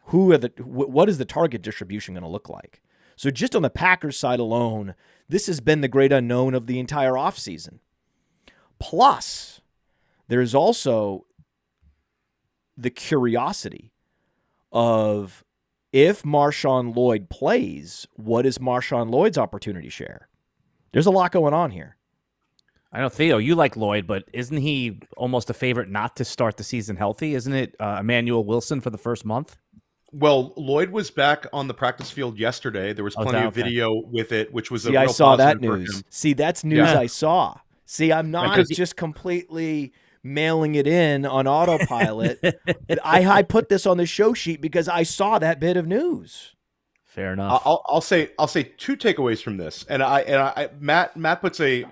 What is the target distribution going to look like? So just on the Packers side alone, this has been the great unknown of the entire offseason. Plus, there's also the curiosity of if Marshawn Lloyd plays, what is Marshawn Lloyd's opportunity share? There's a lot going on here. I know, Theo, you like Lloyd, but isn't he almost a favorite not to start the season healthy? Isn't it Emmanuel Wilson for the first month? Well, Lloyd was back on the practice field yesterday. There was plenty of video with it, which was a real I saw that positive for news. him. See, that's news I saw. See, I'm not just completely mailing it in on autopilot. I put this on the show sheet because I saw that bit of news. Fair enough. I'll say two takeaways from this, and Matt puts a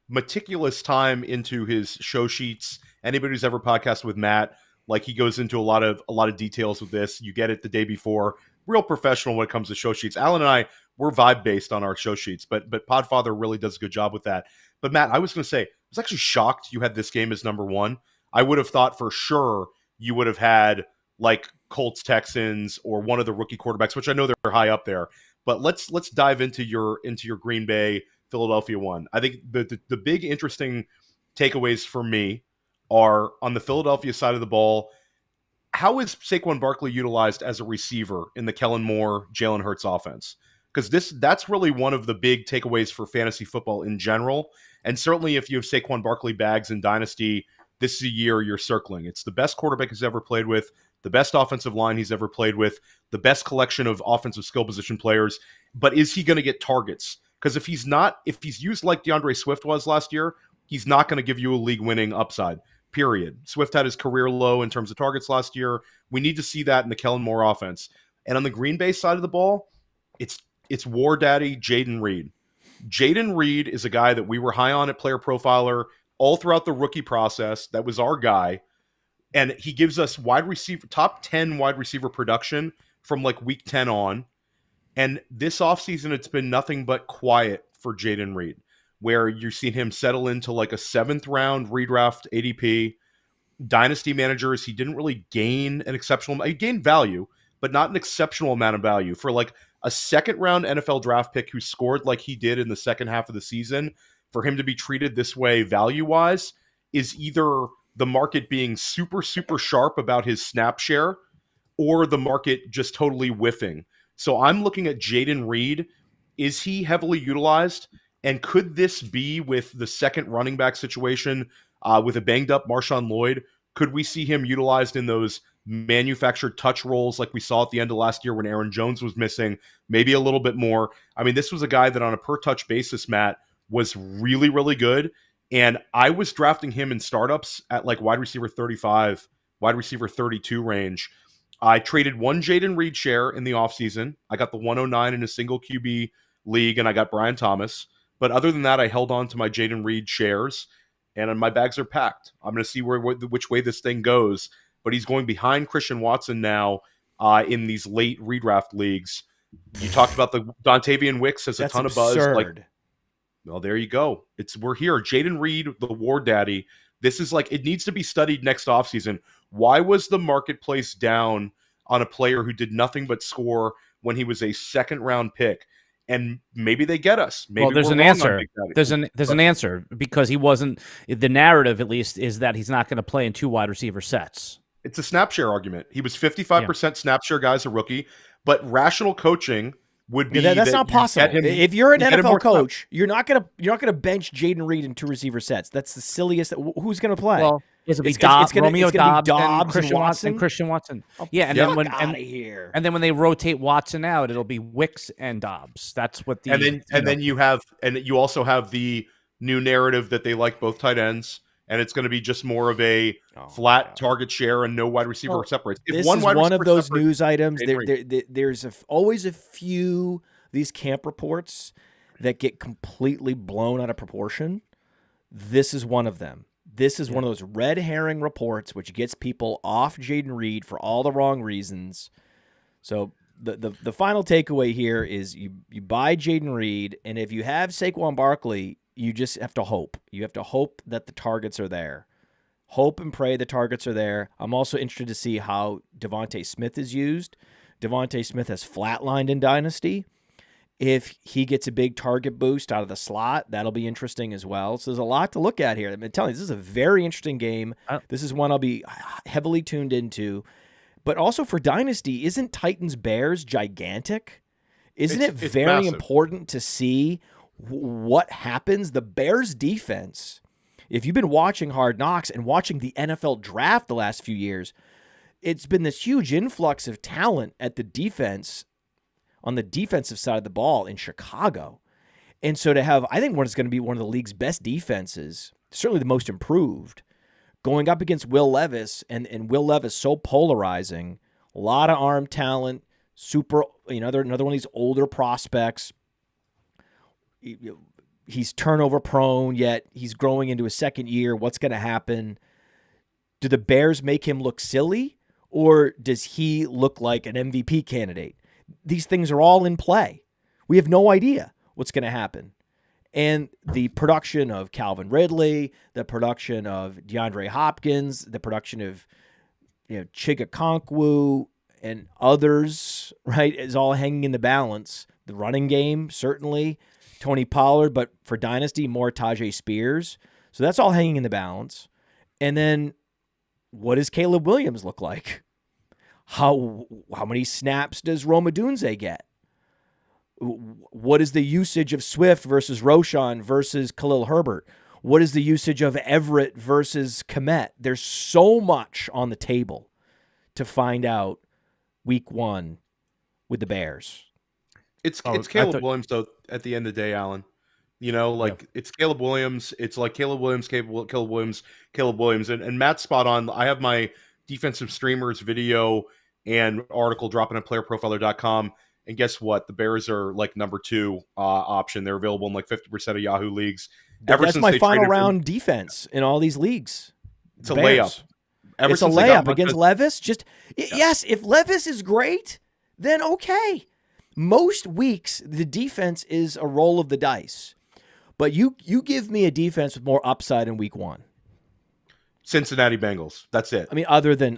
meticulous time into his show sheets. Anybody who's ever podcasted with Matt, like, he goes into a lot of details with this. You get it the day before. Real professional when it comes to show sheets. Alan and I, we're vibe based on our show sheets, but Podfather really does a good job with that. But Matt, I was going to say, I was actually shocked you had this game as number one. I would have thought for sure you would have had like Colts, Texans, or one of the rookie quarterbacks, which I know they're high up there. But let's dive into your Green Bay Philadelphia one. I think the big interesting takeaways for me are on the Philadelphia side of the ball. How is Saquon Barkley utilized as a receiver in the Kellen Moore, Jalen Hurts offense? Because that's really one of the big takeaways for fantasy football in general. And certainly if you have Saquon Barkley bags in Dynasty, this is a year you're circling. It's the best quarterback he's ever played with, the best offensive line he's ever played with, the best collection of offensive skill position players. But is he going to get targets? Because if he's used like DeAndre Swift was last year, he's not going to give you a league-winning upside, period. Swift had his career low in terms of targets last year. We need to see that in the Kellen Moore offense. And on the Green Bay side of the ball, it's war daddy Jayden Reed. Jayden Reed is a guy that we were high on at Player Profiler all throughout the rookie process. That was our guy. And he gives us top 10 wide receiver production from like week 10 on. And this offseason, it's been nothing but quiet for Jayden Reed, where you've seen him settle into like a 7th round redraft ADP. Dynasty managers, he didn't really gain an exceptional, he gained value, but not an exceptional amount of value. For like a 2nd round NFL draft pick who scored like he did in the second half of the season, for him to be treated this way value-wise is either the market being super, super sharp about his snap share or the market just totally whiffing. So I'm looking at Jayden Reed. Is he heavily utilized? And could this be with the second running back situation with a banged-up Marshawn Lloyd? Could we see him utilized in those manufactured touch roles like we saw at the end of last year when Aaron Jones was missing? Maybe a little bit more. I mean, this was a guy that on a per-touch basis, Matt, was really, really good. And I was drafting him in startups at like wide receiver 35, wide receiver 32 range. I traded one Jayden Reed share in the offseason. I got the 109 in a single QB league, and I got Brian Thomas. But other than that, I held on to my Jayden Reed shares, and my bags are packed. I'm going to see which way this thing goes. But he's going behind Christian Watson now in these late redraft leagues. You talked about the Dontavian Wicks has a ton of buzz. Well, there you go. We're here. Jayden Reed, the war daddy. This is like, it needs to be studied next offseason. Why was the marketplace down on a player who did nothing but score when he was a 2nd round pick? And maybe they get us. Maybe well, there's an answer. There's an answer, because he wasn't. The narrative, at least, is that he's not going to play in 2 wide receiver sets. It's a snap share argument. He was 55% snap share guy as a rookie, but rational coaching would be that's not possible. If you're an NFL coach, you're not gonna bench Jayden Reed in 2 receiver sets. That's the silliest. Who's gonna play? Well, it's Romeo Dobbs and Christian Watson. And then when they rotate Watson out, it'll be Wicks and Dobbs. That's what the then you also have the new narrative that they like both tight ends. And it's going to be just more of a flat target share and no wide receiver separates. This is one of those news items. There's always a few these camp reports that get completely blown out of proportion. This is one of them. This is one of those red herring reports which gets people off Jayden Reed for all the wrong reasons. So the final takeaway here is you buy Jaden Reed, and if you have Saquon Barkley, you just have to hope. You have to hope that the targets are there. Hope and pray the targets are there. I'm also interested to see how Devontae Smith is used. Devontae Smith has flatlined in Dynasty. If he gets a big target boost out of the slot, that'll be interesting as well. So there's a lot to look at here. I'm telling you, this is a very interesting game. This is one I'll be heavily tuned into. But also for Dynasty, isn't Titans-Bears gigantic? Isn't it very massive. Important to see what happens? The Bears defense, if you've been watching Hard Knocks and watching the NFL draft the last few years, it's been this huge influx of talent at the defense, on the defensive side of the ball in Chicago. And so to have, I think it's going to be one of the league's best defenses, certainly the most improved, going up against Will Levis, and Will Levis so polarizing, a lot of arm talent, super, another one of these older prospects. He's turnover prone, yet he's growing into his second year. What's going to happen? Do the Bears make him look silly, or does he look like an MVP candidate? These things are all in play. We have no idea what's going to happen. And the production of Calvin Ridley, the production of DeAndre Hopkins, the production of Chigakonkwo and others, right, is all hanging in the balance. The running game, certainly, Tony Pollard, but for Dynasty, more Tajay Spears. So that's all hanging in the balance. And then what does Caleb Williams look like? How many snaps does Rome Odunze get? What is the usage of Swift versus Roschon versus Khalil Herbert? What is the usage of Everett versus Kmet? There's so much on the table to find out week one with the Bears. It's Caleb Williams, though, at the end of the day, Alan. It's Caleb Williams. It's like Caleb Williams, Caleb Williams. And Matt's spot on. I have my defensive streamers video and article dropping on playerprofiler.com. And guess what? The Bears are like number 2 option. They're available in like 50% of Yahoo leagues. That's my final round defense in all these leagues. It's a layup. It's a layup against Levis. Yes, if Levis is great, then okay. Most weeks, the defense is a roll of the dice. But you give me a defense with more upside in week one. Cincinnati Bengals. That's it. I mean, other than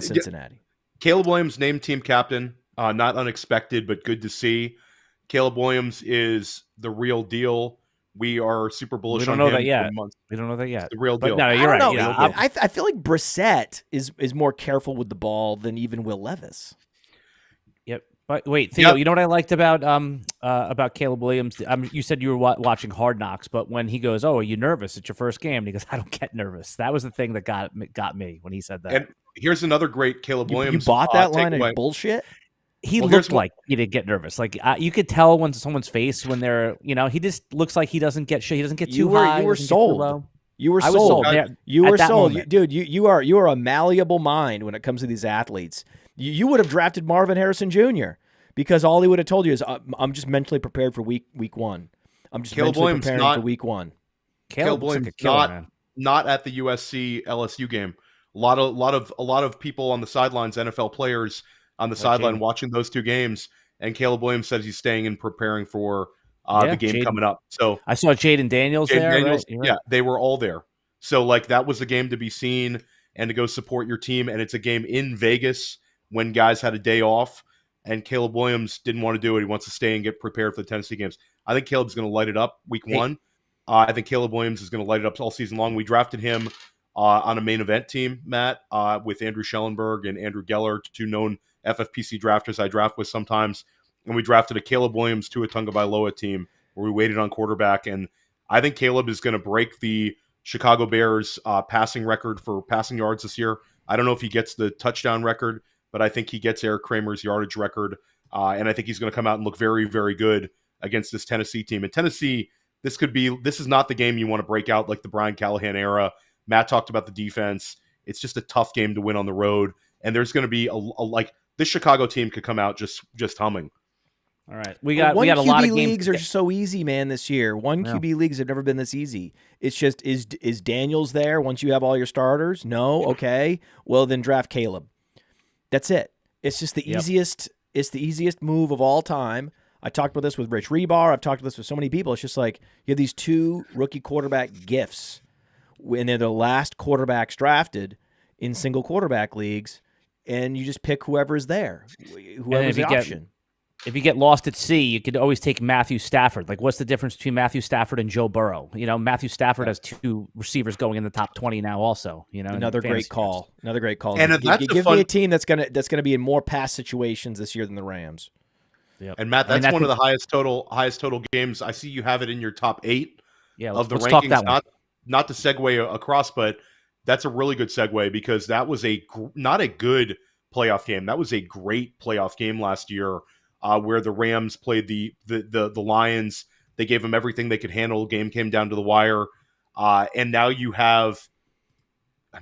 Cincinnati. Caleb Williams named team captain. Not unexpected, but good to see. Caleb Williams is the real deal. We are super bullish on him. We don't know that yet. It's the real deal. No, you're right. I feel like Brissett is more careful with the ball than even Will Levis. Yep. But wait, Theo, you know what I liked about Caleb Williams? You said you were watching Hard Knocks, but when he goes, "Oh, are you nervous? It's your first game," and he goes, "I don't get nervous." That was the thing that got me when he said that. And here's another great Caleb Williams. You bought that line of bullshit. He looked like he didn't get nervous. Like you could tell when someone's face when they're, he just looks like he doesn't get shit. He doesn't get too high. You were sold. You were sold. You were sold, dude. You are a malleable mind when it comes to these athletes. You would have drafted Marvin Harrison Jr. because all he would have told you is, "I'm just mentally prepared for week one. I'm just mentally preparing for week one." Caleb Williams not at the USC LSU game. A lot of people on the sidelines, NFL players on the sideline watching those two games, and Caleb Williams says he's staying and preparing for the game coming up. So I saw Jaden Daniels there. Right? Yeah, they were all there. So that was a game to be seen and to go support your team. And it's a game in Vegas when guys had a day off, and Caleb Williams didn't want to do it. He wants to stay and get prepared for the Tennessee games. I think Caleb's going to light it up week one. I think Caleb Williams is going to light it up all season long. We drafted him on a main event team, Matt, with Andrew Schellenberg and Andrew Geller, two known FFPC drafters I draft with sometimes. And we drafted a Caleb Williams Tua Tagovailoa team where we waited on quarterback. And I think Caleb is going to break the Chicago Bears passing record for passing yards this year. I don't know if he gets the touchdown record, but I think he gets Eric Kramer's yardage record. And I think he's going to come out and look very, very good against this Tennessee team. And Tennessee, this is not the game you want to break out like the Brian Callahan era. Matt talked about the defense. It's just a tough game to win on the road. And there's going to be this Chicago team could come out just humming. All right. We got a lot of games. Leagues are so easy, man, this year. QB leagues have never been this easy. It's just, is Daniels there once you have all your starters? No? Okay. Well, then draft Caleb. That's it. It's just the easiest. It's the easiest move of all time. I talked about this with Rich Rebar. I've talked about this with so many people. It's just like you have these two rookie quarterback gifts, and they're the last quarterbacks drafted in single quarterback leagues, and you just pick whoever's there, whoever's the option. If you get lost at sea, you could always take Matthew Stafford. Like, what's the difference between Matthew Stafford and Joe Burrow? Matthew Stafford has 2 receivers going in the top 20 now. Also, another great call. Another great call. And give me a team that's gonna be in more pass situations this year than the Rams. Yep. And Matt, that's one of the highest total games. I see you have it in your top 8 of the rankings. Not to segue across, but that's a really good segue because that was not a good playoff game. That was a great playoff game last year. Where the Rams played the Lions. They gave them everything they could handle. Game came down to the wire. And now you have,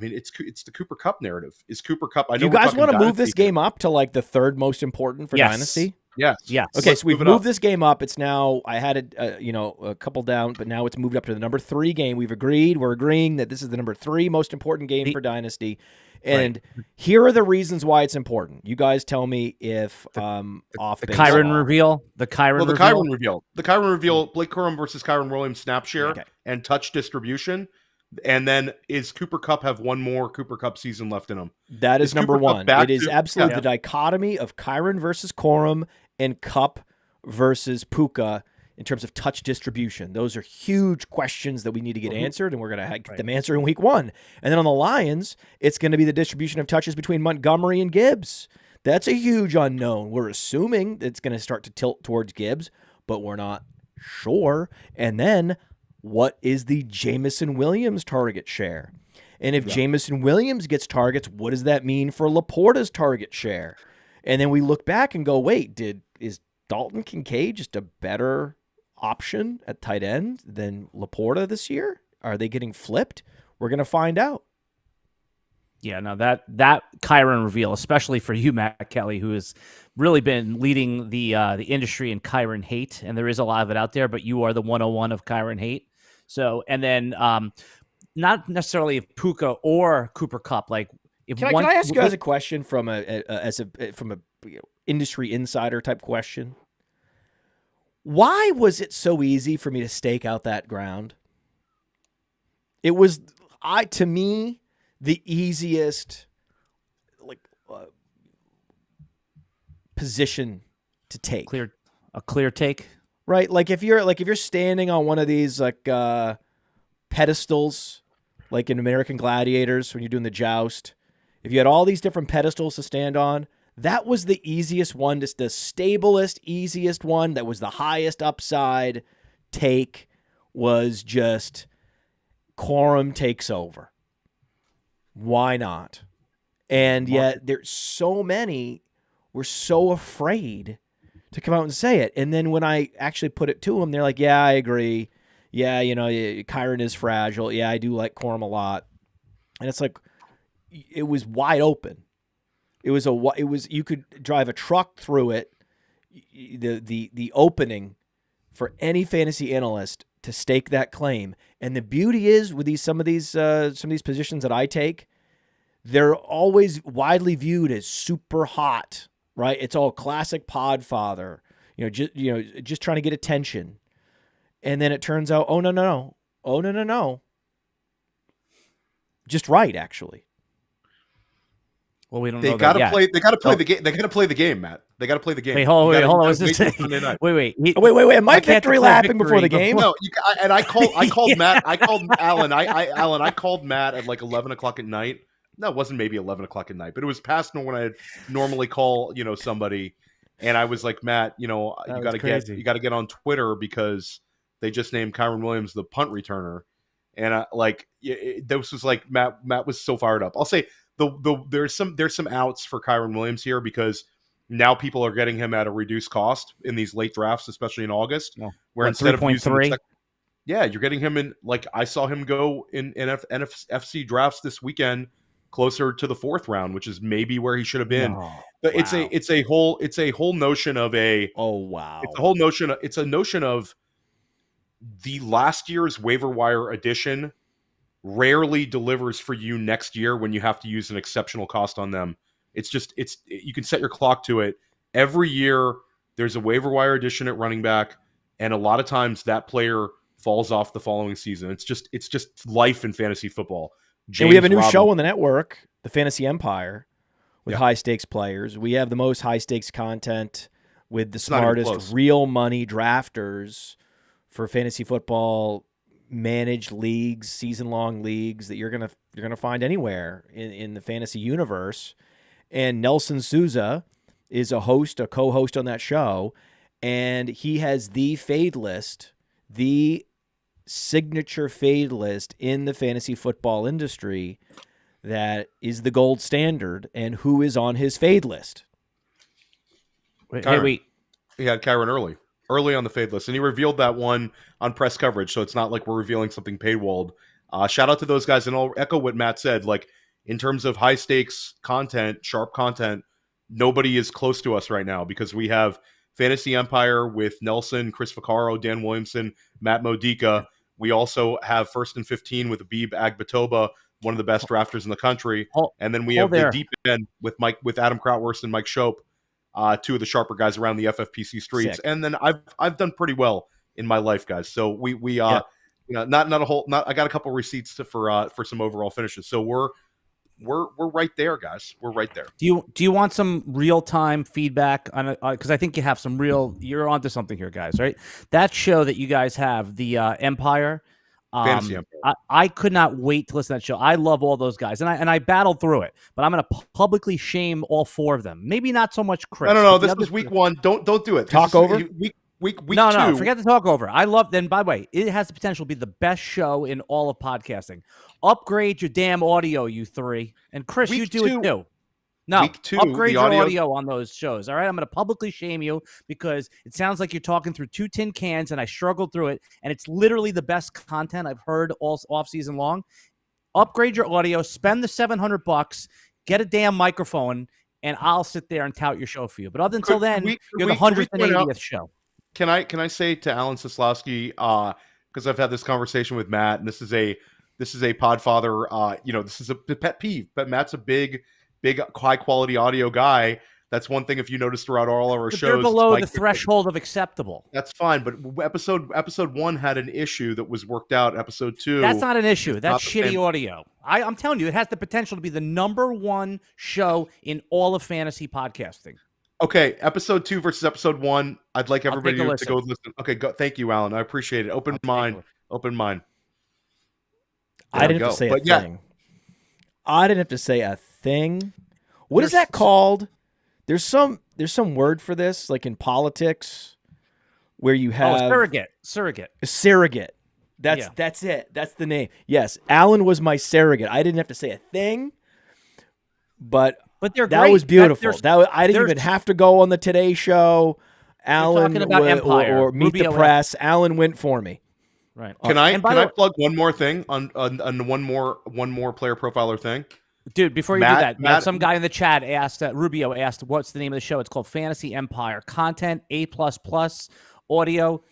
it's the Cooper Kupp narrative. Is Cooper Kupp? I know you guys want to move this game up to like the third most important for Dynasty? Yes. Okay, so we've moved this game up. It's now, I had it, a couple down, but now it's moved up to the number 3 game. We're agreeing that this is the number 3 most important game for Dynasty. And here are the reasons why it's important. You guys tell me if off the Kyron reveal. The Kyron reveal. Blake Corum versus Kyron Williams snap share and touch distribution. And then is Cooper Kupp have one more Cooper Kupp season left in him? That is number 1. It is absolutely the dichotomy of Kyron versus Corum and Kupp versus Puka in terms of touch distribution. Those are huge questions that we need to get answered, and we're going to get them answered in week 1. And then on the Lions, it's going to be the distribution of touches between Montgomery and Gibbs. That's a huge unknown. We're assuming it's going to start to tilt towards Gibbs, but we're not sure. And then what is the Jameson Williams target share? And if Jameson Williams gets targets, what does that mean for Laporta's target share? And then we look back and go, wait, is Dalton Kincaid just a better option at tight end than Laporta this year? Are they getting flipped? We're going to find out. Yeah, no, that Kyron reveal, especially for you, Matt Kelly, who has really been leading the industry in Kyron hate, and there is a lot of it out there, but you are the 101 of Kyron hate. So, and then not necessarily Puka or Cooper Kupp. Like, can I ask you guys a question from a industry insider type question? Why was it so easy for me to stake out that ground? It was, to me, the easiest position to take. A clear take, right? Like if you're standing on one of these pedestals, like in American Gladiators when you're doing the joust. If you had all these different pedestals to stand on, that was the easiest one, just the stablest, easiest one. That was the highest upside take, was just Corum takes over. Why not? And yet there's so many, we're so afraid to come out and say it. And then when I actually put it to them, they're like, yeah, I agree. Yeah, Kyron is fragile. Yeah, I do like Corum a lot. And it's like, it was wide open. It was you could drive a truck through it. The opening for any fantasy analyst to stake that claim. And the beauty is with some of these positions that I take, they're always widely viewed as super hot, right? It's all classic Podfather, just trying to get attention. And then it turns out, oh no. Just right, actually. Well, we don't know. They got to play the game. They got to play the game, Matt. They got to play the game. Wait, hold on. Wait. Am I victory lapping before the game? No, I called Matt. I called Alan. I called Matt at like 11:00 at night. No, it wasn't maybe 11:00 at night, but it was past when I normally call somebody, and I was like, Matt, you got to get on Twitter because they just named Kyron Williams the punt returner, and this was like Matt was so fired up. I'll say. There's some outs for Kyron Williams here because now people are getting him at a reduced cost in these late drafts, especially in August, where instead of using you're getting him in, like I saw him go in NFC drafts this weekend closer to the 4th round, which is maybe where he should have been. But it's a whole notion of it's a notion of the last year's waiver wire addition rarely delivers for you next year when you have to use an exceptional cost on them You can set your clock to it. Every year there's a waiver wire addition at running back, and a lot of times that player falls off the following season. It's just life in fantasy football. And we have a new show on the network, the Fantasy Empire, with high stakes players. We have the most high stakes content with the smartest real money drafters for fantasy football managed leagues, season-long leagues that you're gonna find anywhere in the fantasy universe. And Nelson Souza is a co-host on that show, and he has the fade list, the signature fade list in the fantasy football industry that is the gold standard. And who is on his fade list? He had Kyron early on the fade list, and he revealed that one on press coverage, so it's not like we're revealing something paywalled. Shout out to those guys, and I'll echo what Matt said. Like, in terms of high stakes content, sharp content, nobody is close to us right now, because we have Fantasy Empire with Nelson, Chris Vaccaro, Dan Williamson, Matt Modica. We also have First and 15 with Abib Agbatoba, one of the best drafters in the country. And then we have the deep end with Adam Krautwurst and Mike Shope, two of the sharper guys around the FFPC streets. Sick. And then I've done pretty well in my life, guys. So we not a whole, I got a couple receipts for some overall finishes. So we're right there, guys. We're right there. Do you want some real time feedback on it? Because I think you have some you're onto something here, guys. Right? That show that you guys have, the Empire. Fantasy Empire. I could not wait to listen to that show. I love all those guys, and I battled through it. But I'm going to publicly shame all four of them. Maybe not so much Chris. No. This was week one. Don't do it. Talk over. Week no, two. No, forget the talk over. I love. Then, by the way, it has the potential to be the best show in all of podcasting. Upgrade your damn audio, you three, and Chris, you do it too. No, week two, upgrade your audio on those shows. All right, I'm going to publicly shame you because it sounds like you're talking through two tin cans, and I struggled through it, and it's literally the best content I've heard all off season long. Upgrade your audio, spend the $700, get a damn microphone, and I'll sit there and tout your show for you. But until then, you're the 180th show. Can I say to Alan Seslowsky, because I've had this conversation with Matt, and this is a Podfather, this is a pet peeve, but Matt's a big high quality audio guy. That's one thing. If you notice throughout all of our shows, they're below the threshold of acceptable. That's fine, but episode 1 had an issue that was worked out. Episode 2, that's not an issue. That's shitty audio. I'm telling you, it has the potential to be the #1 show in all of fantasy podcasting. Okay, episode 2 versus episode 1. I'd like everybody to go listen. Okay, thank you, Alan. I appreciate it. Open mind. I didn't have to say a thing. I didn't have to say a thing. What is that called? There's some word for this, like in politics, where you have surrogate. A surrogate. That's it. That's the name. Yes, Alan was my surrogate. I didn't have to say a thing, but they're that great. was beautiful. I didn't even have to go on the Today Show. Alan or Meet the Press. Alan went for me. Right. Can I plug one more thing on one more player profiler thing? Dude, before you do that, Matt, some guy in the chat asked, Rubio asked, what's the name of the show? It's called Fantasy Empire. Content A++, audio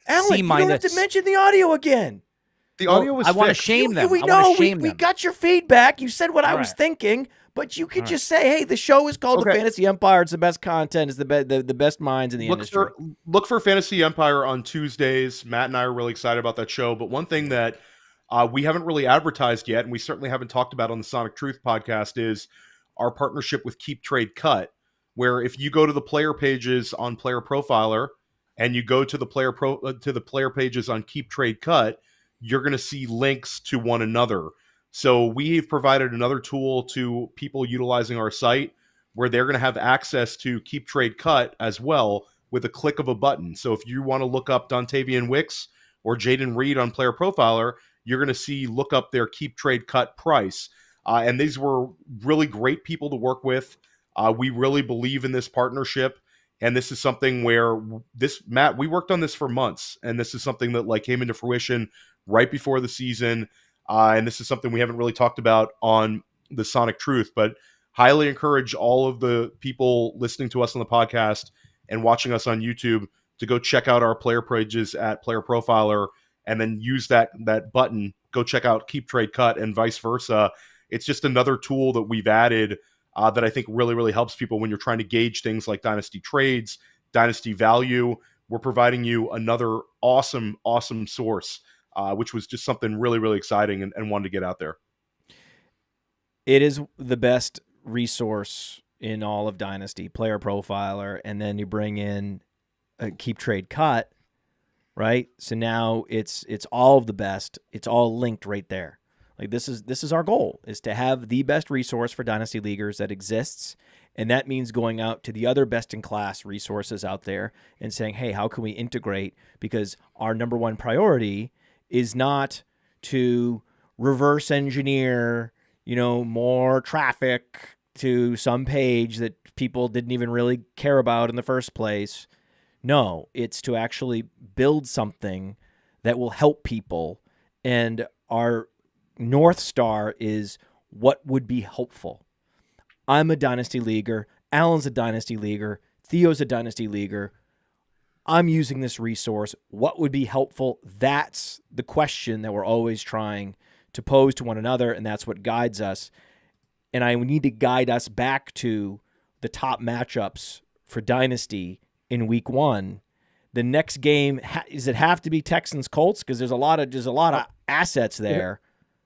Alan, C-. You don't have to mention the audio again. The audio was I want to shame them. We got your feedback. You said what I was thinking, but you could just say, hey, the show is called the Fantasy Empire. It's the best content. It's the best minds in the industry. Look for Fantasy Empire on Tuesdays. Matt and I are really excited about that show. But one thing that we haven't really advertised yet, and we certainly haven't talked about on the Sonic Truth podcast, is our partnership with Keep Trade Cut, where if you go to the player pages on Player Profiler and you go to the player pages on Keep Trade Cut, you're going to see links to one another. So we've provided another tool to people utilizing our site where they're going to have access to Keep Trade Cut as well with a click of a button. So if you want to look up Dontavian Wicks or Jaden Reed on Player Profiler, you're going to look up their Keep Trade Cut price. And these were really great people to work with. We really believe in this partnership. And this is something where Matt, we worked on this for months. And this is something that came into fruition right before the season. And this is something we haven't really talked about on the Sonic Truth, but highly encourage all of the people listening to us on the podcast and watching us on YouTube to go check out our player pages at Player Profiler and then use that button. Go check out Keep Trade Cut and vice versa. It's just another tool that we've added that I think really, really helps people when you're trying to gauge things like dynasty trades, dynasty value. We're providing you another awesome, awesome source, which was just something really, really exciting and wanted to get out there. It is the best resource in all of Dynasty, Player Profiler, and then you bring in a Keep Trade Cut, right? So now it's all of the best. It's all linked right there. Like this is our goal, is to have the best resource for Dynasty Leaguers that exists, and that means going out to the other best-in-class resources out there and saying, hey, how can we integrate? Because our number one priority is not to reverse engineer, more traffic to some page that people didn't even really care about in the first place. No, it's to actually build something that will help people, and our North Star is what would be helpful. I'm a Dynasty Leaguer. Alan's a Dynasty Leaguer. Theo's a Dynasty Leaguer. I'm using this resource. What would be helpful? That's the question that we're always trying to pose to one another, and that's what guides us. And I need to guide us back to the top matchups for Dynasty in week 1. The next game, does it have to be Texans-Colts? Because there's a lot of assets there.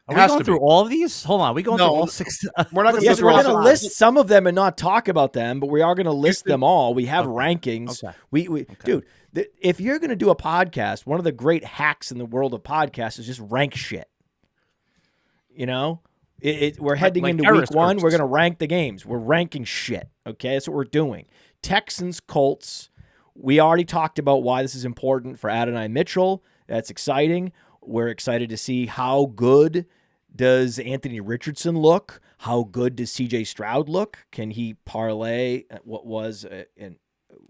Are we going through all of these? Hold on. Are we going through all 6? We're not going to Yes, we're going to list some of them and not talk about them, but we are going to list them all. We have rankings. Okay. Dude, if you're going to do a podcast, one of the great hacks in the world of podcasts is just rank shit. We're heading into week 1. We're going to rank the games. We're ranking shit. Okay, that's what we're doing. Texans, Colts. We already talked about why this is important for Adonai Mitchell. That's exciting. We're excited to see how good does Anthony Richardson look. How good does C.J. Stroud look? Can he parlay what was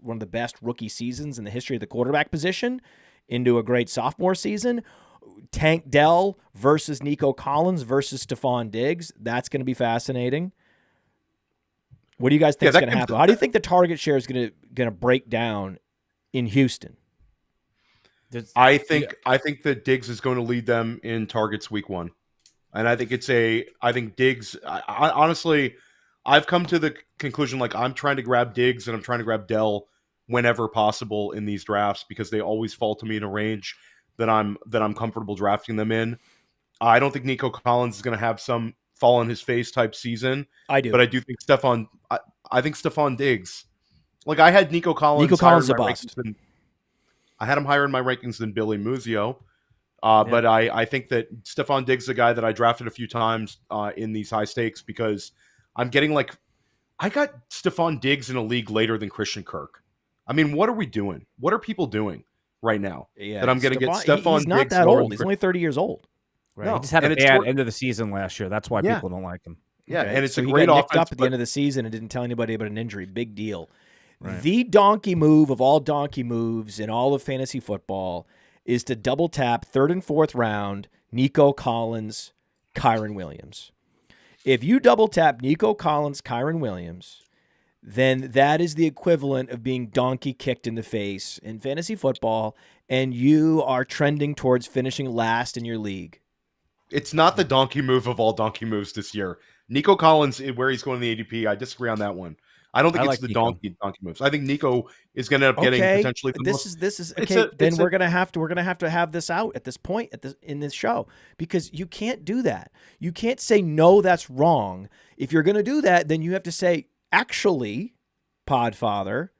one of the best rookie seasons in the history of the quarterback position into a great sophomore season? Tank Dell versus Nico Collins versus Stephon Diggs. That's going to be fascinating. What do you guys think is going to happen? How do you think the target share is going to break down in Houston? I think that Diggs is going to lead them in targets week 1. And I think Diggs, honestly, I've come to the conclusion, like, I'm trying to grab Diggs and I'm trying to grab Dell whenever possible in these drafts because they always fall to me in a range that I'm comfortable drafting them in. I don't think Nico Collins is going to have some fall on his face type season. I do. But I do think I think Stephon Diggs, like, I had Nico Collins is a bust. I had him higher in my rankings than Billy Muzio. But I think that Stephon Diggs is a guy that I drafted a few times in these high stakes because I'm getting I got Stephon Diggs in a league later than Christian Kirk. I mean, what are we doing? What are people doing right now that I'm going to get Stephon Diggs? He's not that old. He's only 30 years old. Right. No, he just had a bad end of the season last year. That's why people don't like him. Yeah, and it's so a he great got offense. Nicked up at the end of the season and didn't tell anybody about an injury. Big deal. Right. The donkey move of all donkey moves in all of fantasy football is to double tap 3rd and 4th round Nico Collins, Kyren Williams. If you double tap Nico Collins, Kyren Williams, then that is the equivalent of being donkey kicked in the face in fantasy football, and you are trending towards finishing last in your league. It's not the donkey move of all donkey moves this year. Nico Collins, where he's going in the ADP, I disagree on that one. I don't think it's the donkey moves. I think Nico is going to end up getting potentially the most. This is okay. Then we're going to have to have this out at this point in this show, because you can't do that. You can't say no, that's wrong. If you're going to do that, then you have to say, actually, Podfather,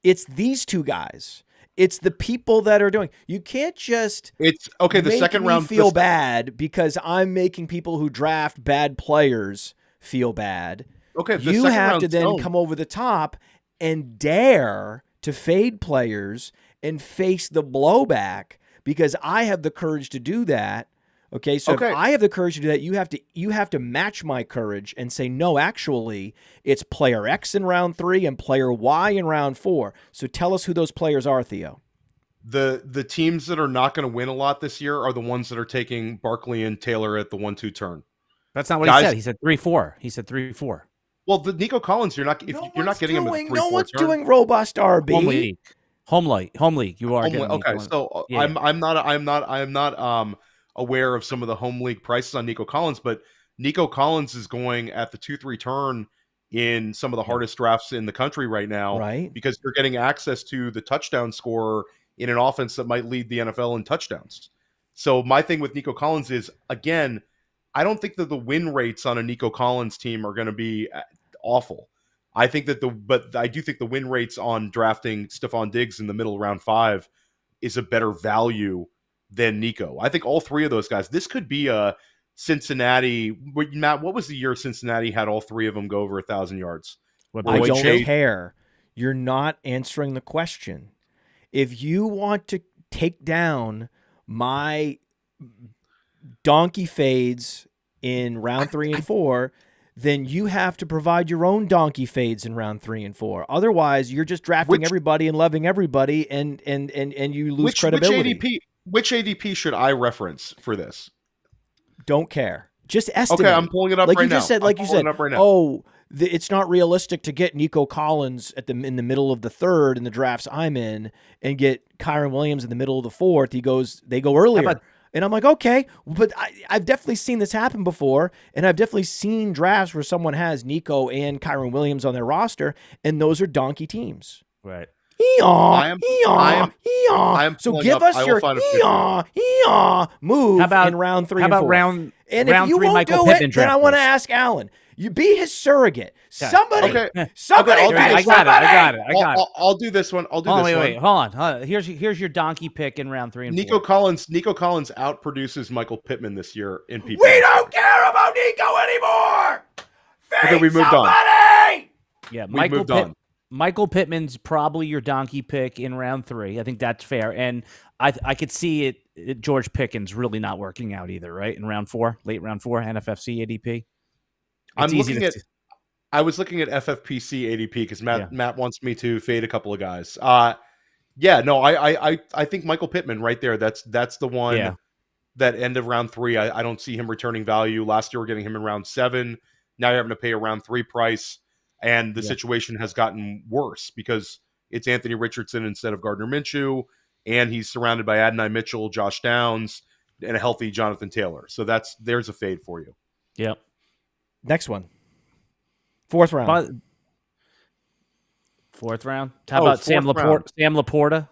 it's these two guys. It's the people that are doing. You can't just the second round feel bad because I'm making people who draft bad players feel bad. Okay, you have to then come over the top and dare to fade players and face the blowback, because I have the courage to do that. Okay, so if I have the courage to do that, you have to match my courage and say, no, actually, it's player X in round 3 and player Y in round 4. So tell us who those players are, Theo. The teams that are not going to win a lot this year are the ones that are taking Barkley and Taylor at the 1-2 turn. That's not what he said. He said 3-4. He said 3-4. Well, the Nico Collins, you're not getting him at 3-4 turn. No one's doing robust RB. Home league. You are getting okay. So yeah. I'm not aware of some of the home league prices on Nico Collins, but Nico Collins is going at the 2-3 turn in some of the hardest drafts in the country right now, Right. because you're getting access to the touchdown scorer in an offense that might lead the NFL in touchdowns. So my thing with Nico Collins is, again, I don't think that the win rates on a Nico Collins team are going to be awful. I think that but I do think the win rates on drafting Stephon Diggs in the middle of round 5 is a better value than Nico. I think all three of those guys, this could be a Cincinnati. Matt, what was the year Cincinnati had all three of them go over 1,000 yards? I don't care. You're not answering the question. If you want to take down my donkey fades in round 3 and 4, then you have to provide your own donkey fades in round 3 and 4. Otherwise, you're just drafting everybody and loving everybody, and you lose credibility. Which ADP should I reference for this? Don't care. Just estimate. Okay, I'm pulling it up like right you just now. said. Like you said. Right oh, it's not realistic to get Nico Collins in the middle of the 3rd in the drafts I'm in, and get Kyron Williams in the middle of the 4th. They go earlier. And I'm like, okay, but I've definitely seen this happen before, and I've definitely seen drafts where someone has Nico and Kyron Williams on their roster, and those are donkey teams. Right. So give us your move in round 3 and 4. round and round if you 3 won't Michael do Pittman it, then I want to ask Alan. You be his surrogate. Somebody. I got it. I'll do this one. Hold on. Here's your donkey pick in round 3 and 4. Nico Collins outproduces Michael Pittman this year in PPR. We don't care about Nico anymore. Okay, we moved on. Yeah, Michael Pittman's probably your donkey pick in round 3. I think that's fair. And I could see it George Pickens really not working out either, right? In round 4, late round 4, NFFC ADP. I was looking at FFPC ADP because Matt wants me to fade a couple of guys. I think Michael Pittman right there. That's the one. Yeah. That end of round 3. I don't see him returning value. Last year we're getting him in round 7. Now you're having to pay a round 3 price, and the situation has gotten worse because it's Anthony Richardson instead of Gardner Minshew, and he's surrounded by Adonai Mitchell, Josh Downs, and a healthy Jonathan Taylor. So there's a fade for you. Yep. Next one. 4th round. 4th round? How about Sam Laporta?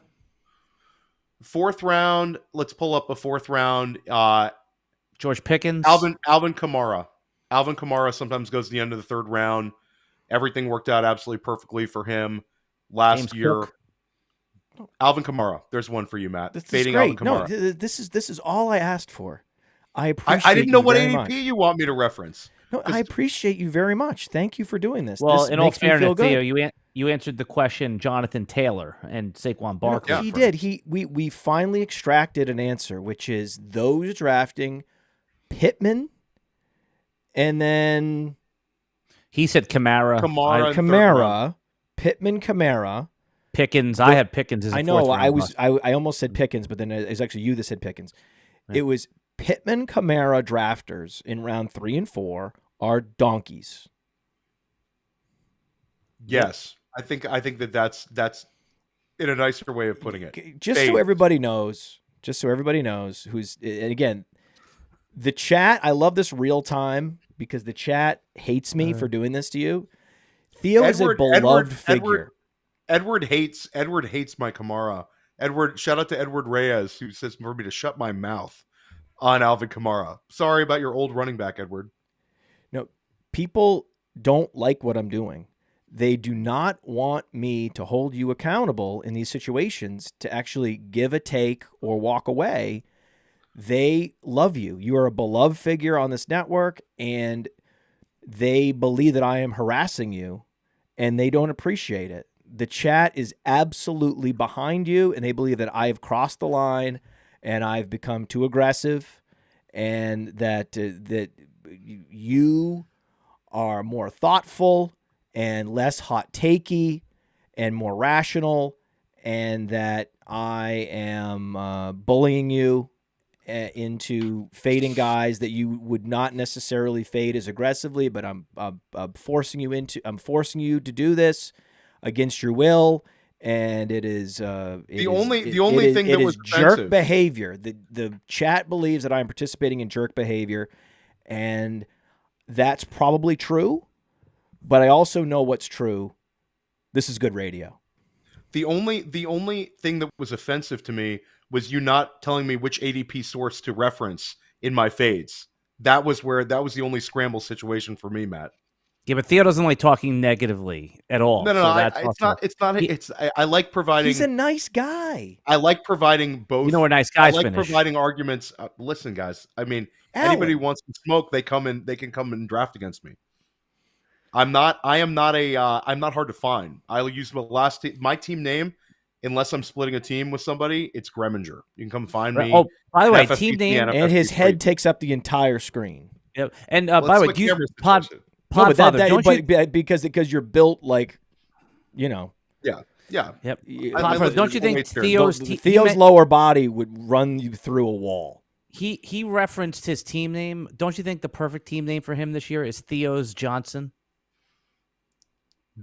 4th round. Let's pull up a 4th round. George Pickens. Alvin Kamara. Alvin Kamara sometimes goes to the end of the 3rd round. Everything worked out absolutely perfectly for him last year. Cook. Alvin Kamara. There's one for you, Matt. This Fading is great. Alvin Kamara. No, this is all I asked for. I appreciate. I didn't know what ADP much. you want me to reference. No, I appreciate you very much. Thank you for doing this. Well, this in all fairness, Theo, you answered the question, Jonathan Taylor and Saquon Barkley. No, he did. We finally extracted an answer, which is those drafting Pittman, and then he said Kamara, Pittman, Kamara, Pickens. I had Pickens as a 4th round. I almost said Pickens, but then it was actually you that said Pickens. Yeah. It was Pittman, Kamara drafters in round 3 and 4 are donkeys. Yes, I think that's in a nicer way of putting it. Just so everybody knows, who's, and again, the chat. I love this real time because the chat hates me for doing this to you. Theo is a beloved figure. Edward hates my Kamara. Shout out to Edward Reyes, who says for me to shut my mouth on Alvin Kamara. Sorry about your old running back, Edward. No, people don't like what I'm doing. They do not want me to hold you accountable in these situations to actually give a take or walk away. They love you. You are a beloved figure on this network, and they believe that I am harassing you, and they don't appreciate it. The chat is absolutely behind you, and they believe that I have crossed the line and I've become too aggressive, and that you are more thoughtful and less hot takey and more rational, and that I am bullying you into fading guys that you would not necessarily fade as aggressively, but I'm forcing you to do this against your will, and it is the only thing that was jerk behavior. The chat believes that I'm participating in jerk behavior, and that's probably true, but I also know what's true. This is good radio. The only thing that was offensive to me was you not telling me which ADP source to reference in my fades. That was the only scramble situation for me, Matt. Yeah, but Theo doesn't like talking negatively at all. No, So it's not. It's not. I like providing. He's a nice guy. I like providing both. You know where nice guys I like finish. providing arguments. Listen, guys. I mean, Alan. anybody who wants to smoke, they can come and draft against me. I am not I'm not hard to find. I'll use my team name unless I'm splitting a team with somebody. It's Gremminger. You can come find me. Oh, by the way, FFPC, team name NFFPC. And his head takes up the entire screen. Yep. And by the way, do you Podfather, but because you're built like, you know. Yeah. Yep. Podfather, don't you think Theo's lower body would run you through a wall? He referenced his team name. Don't you think the perfect team name for him this year is Theo's Johnson?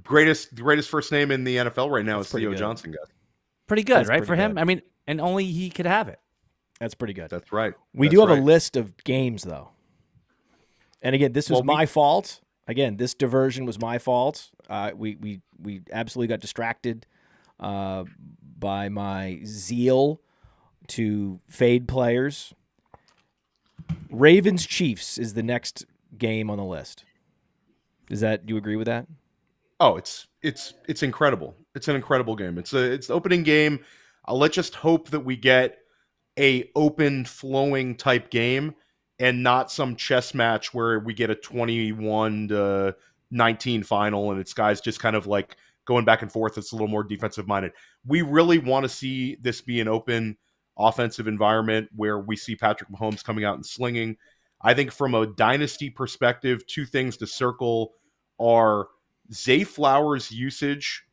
Greatest first name in the NFL right now is Theo Johnson, guys. Pretty good, That's right? pretty For him. good. I mean, and only he could have it. That's pretty good. That's right. We do have a list of games, though. And again, this was my fault. Again, this diversion was my fault. We absolutely got distracted by my zeal to fade players. Ravens Chiefs is the next game on the list. Do you agree with that? Oh, it's incredible. It's an incredible game. It's the opening game. Let's just hope that we get a open, flowing type game and not some chess match where we get a 21-19 final and it's guys just kind of like going back and forth. It's a little more defensive minded. We really want to see this be an open offensive environment where we see Patrick Mahomes coming out and slinging. I think from a dynasty perspective, two things to circle are Zay Flowers' usage.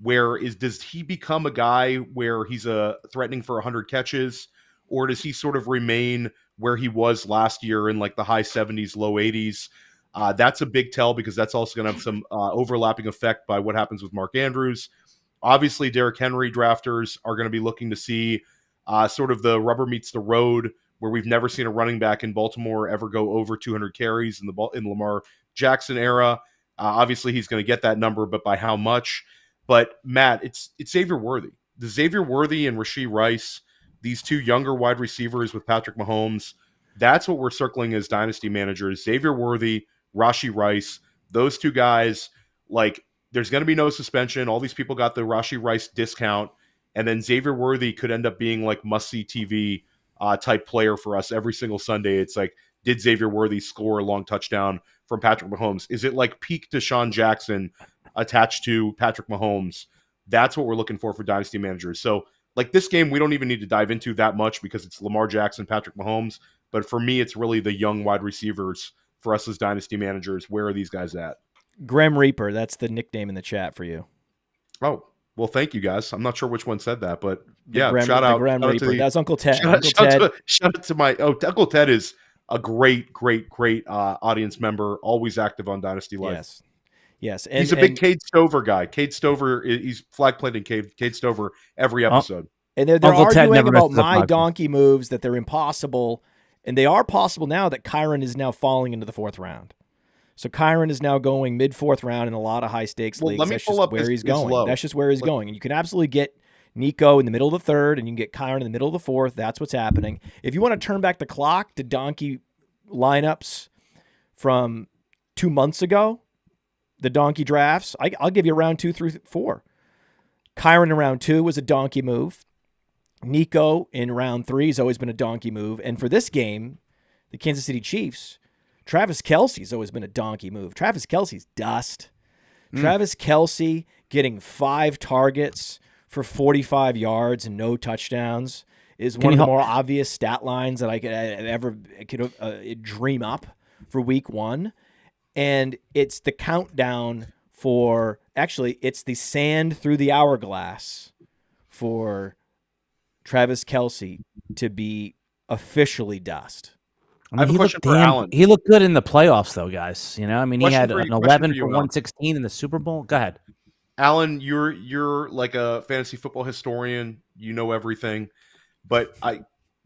Does he become a guy where he's threatening for 100 catches, or does he sort of remain where he was last year in like the high 70s, low 80s? That's a big tell because that's also going to have some overlapping effect by what happens with Mark Andrews. Obviously, Derrick Henry drafters are going to be looking to see sort of the rubber meets the road, where we've never seen a running back in Baltimore ever go over 200 carries in Lamar Jackson era. Obviously, he's going to get that number, but by how much? But Matt, it's Xavier Worthy. The Xavier Worthy and Rashee Rice, these two younger wide receivers with Patrick Mahomes, that's what we're circling as dynasty managers. Xavier Worthy, Rashee Rice, those two guys, like there's going to be no suspension. All these people got the Rashee Rice discount, and then Xavier Worthy could end up being like must-see TV type player for us every single Sunday. It's like, did Xavier Worthy score a long touchdown from Patrick Mahomes? Is it like peak Deshaun Jackson attached to Patrick Mahomes? That's what we're looking for dynasty managers. So like this game, we don't even need to dive into that much because it's Lamar Jackson, Patrick Mahomes. But for me, it's really the young wide receivers for us as dynasty managers. Where are these guys at? Grim Reaper, that's the nickname in the chat for you. Oh, well, thank you guys. I'm not sure which one said that, but shout out. Grim Reaper. That's Uncle Ted. Shout out to my Uncle Ted is a great audience member, always active on Dynasty Life. Yes. And he's a big Cade Stover guy. Cade Stover, he's flag planting Cade Stover every episode. And they're arguing about my donkey moves, that they're impossible. And they are possible now that Kyron is now falling into the fourth round. So Kyron is now going mid-fourth round in a lot of high-stakes leagues. Let me pull up where he's going. That's just where he's going. And you can absolutely get Nico in the middle of the third, and you can get Kyron in the middle of the fourth. That's what's happening. If you want to turn back the clock to donkey lineups from 2 months ago, the donkey drafts, I'll give you round 2 through 4. Kyron in round 2 was a donkey move. Nico in round 3 has always been a donkey move. And for this game, the Kansas City Chiefs, Travis Kelce's always been a donkey move. Travis Kelce's dust. Travis Kelce getting 5 targets for 45 yards and no touchdowns is one of the more obvious stat lines that I could ever dream up for week 1. And it's the countdown for, actually, it's the sand through the hourglass for Travis Kelce to be officially dust. I have a question for Alan. He looked good in the playoffs, though, guys. You know, I mean, he had an 11 for 116 in the Super Bowl. Go ahead, Alan. You're like a fantasy football historian. You know everything. But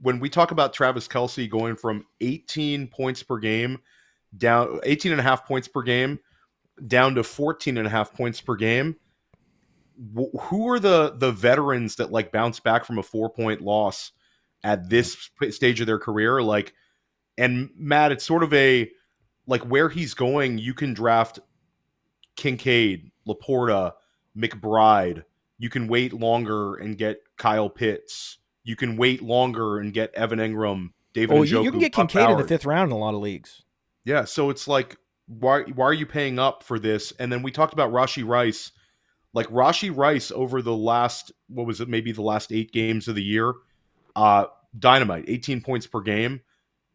when we talk about Travis Kelce going from 18 points per game down 18 and a half points per game down to 14.5 points per game. Who are the veterans that like bounce back from a 4-point loss at this stage of their career? Like, and Matt, it's sort of a like where he's going. You can draft Kincaid, Laporta, McBride. You can wait longer and get Kyle Pitts. You can wait longer and get Evan Engram, David Njoku. You can get Kincaid in the 5th round in a lot of leagues. Yeah, so it's like, why are you paying up for this? And then we talked about Rashee Rice. Like Rashee Rice over the last, what was it, maybe the last 8 games of the year, dynamite, 18 points per game.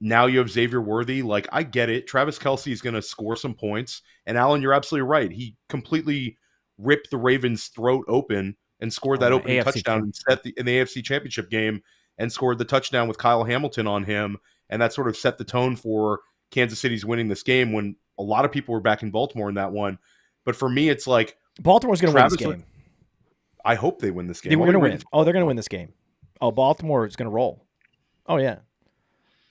Now you have Xavier Worthy. Like, I get it. Travis Kelce is going to score some points. And Alan, you're absolutely right. He completely ripped the Ravens' throat open and scored that opening touchdown and set in the AFC Championship game and scored the touchdown with Kyle Hamilton on him. And that sort of set the tone for Kansas City's winning this game when a lot of people were backing Baltimore in that one. But for me, it's like Baltimore's going to win this game. I hope they win this game. They're going to win. Oh, they're going to win this game. Oh, Baltimore is going to roll. Oh, yeah.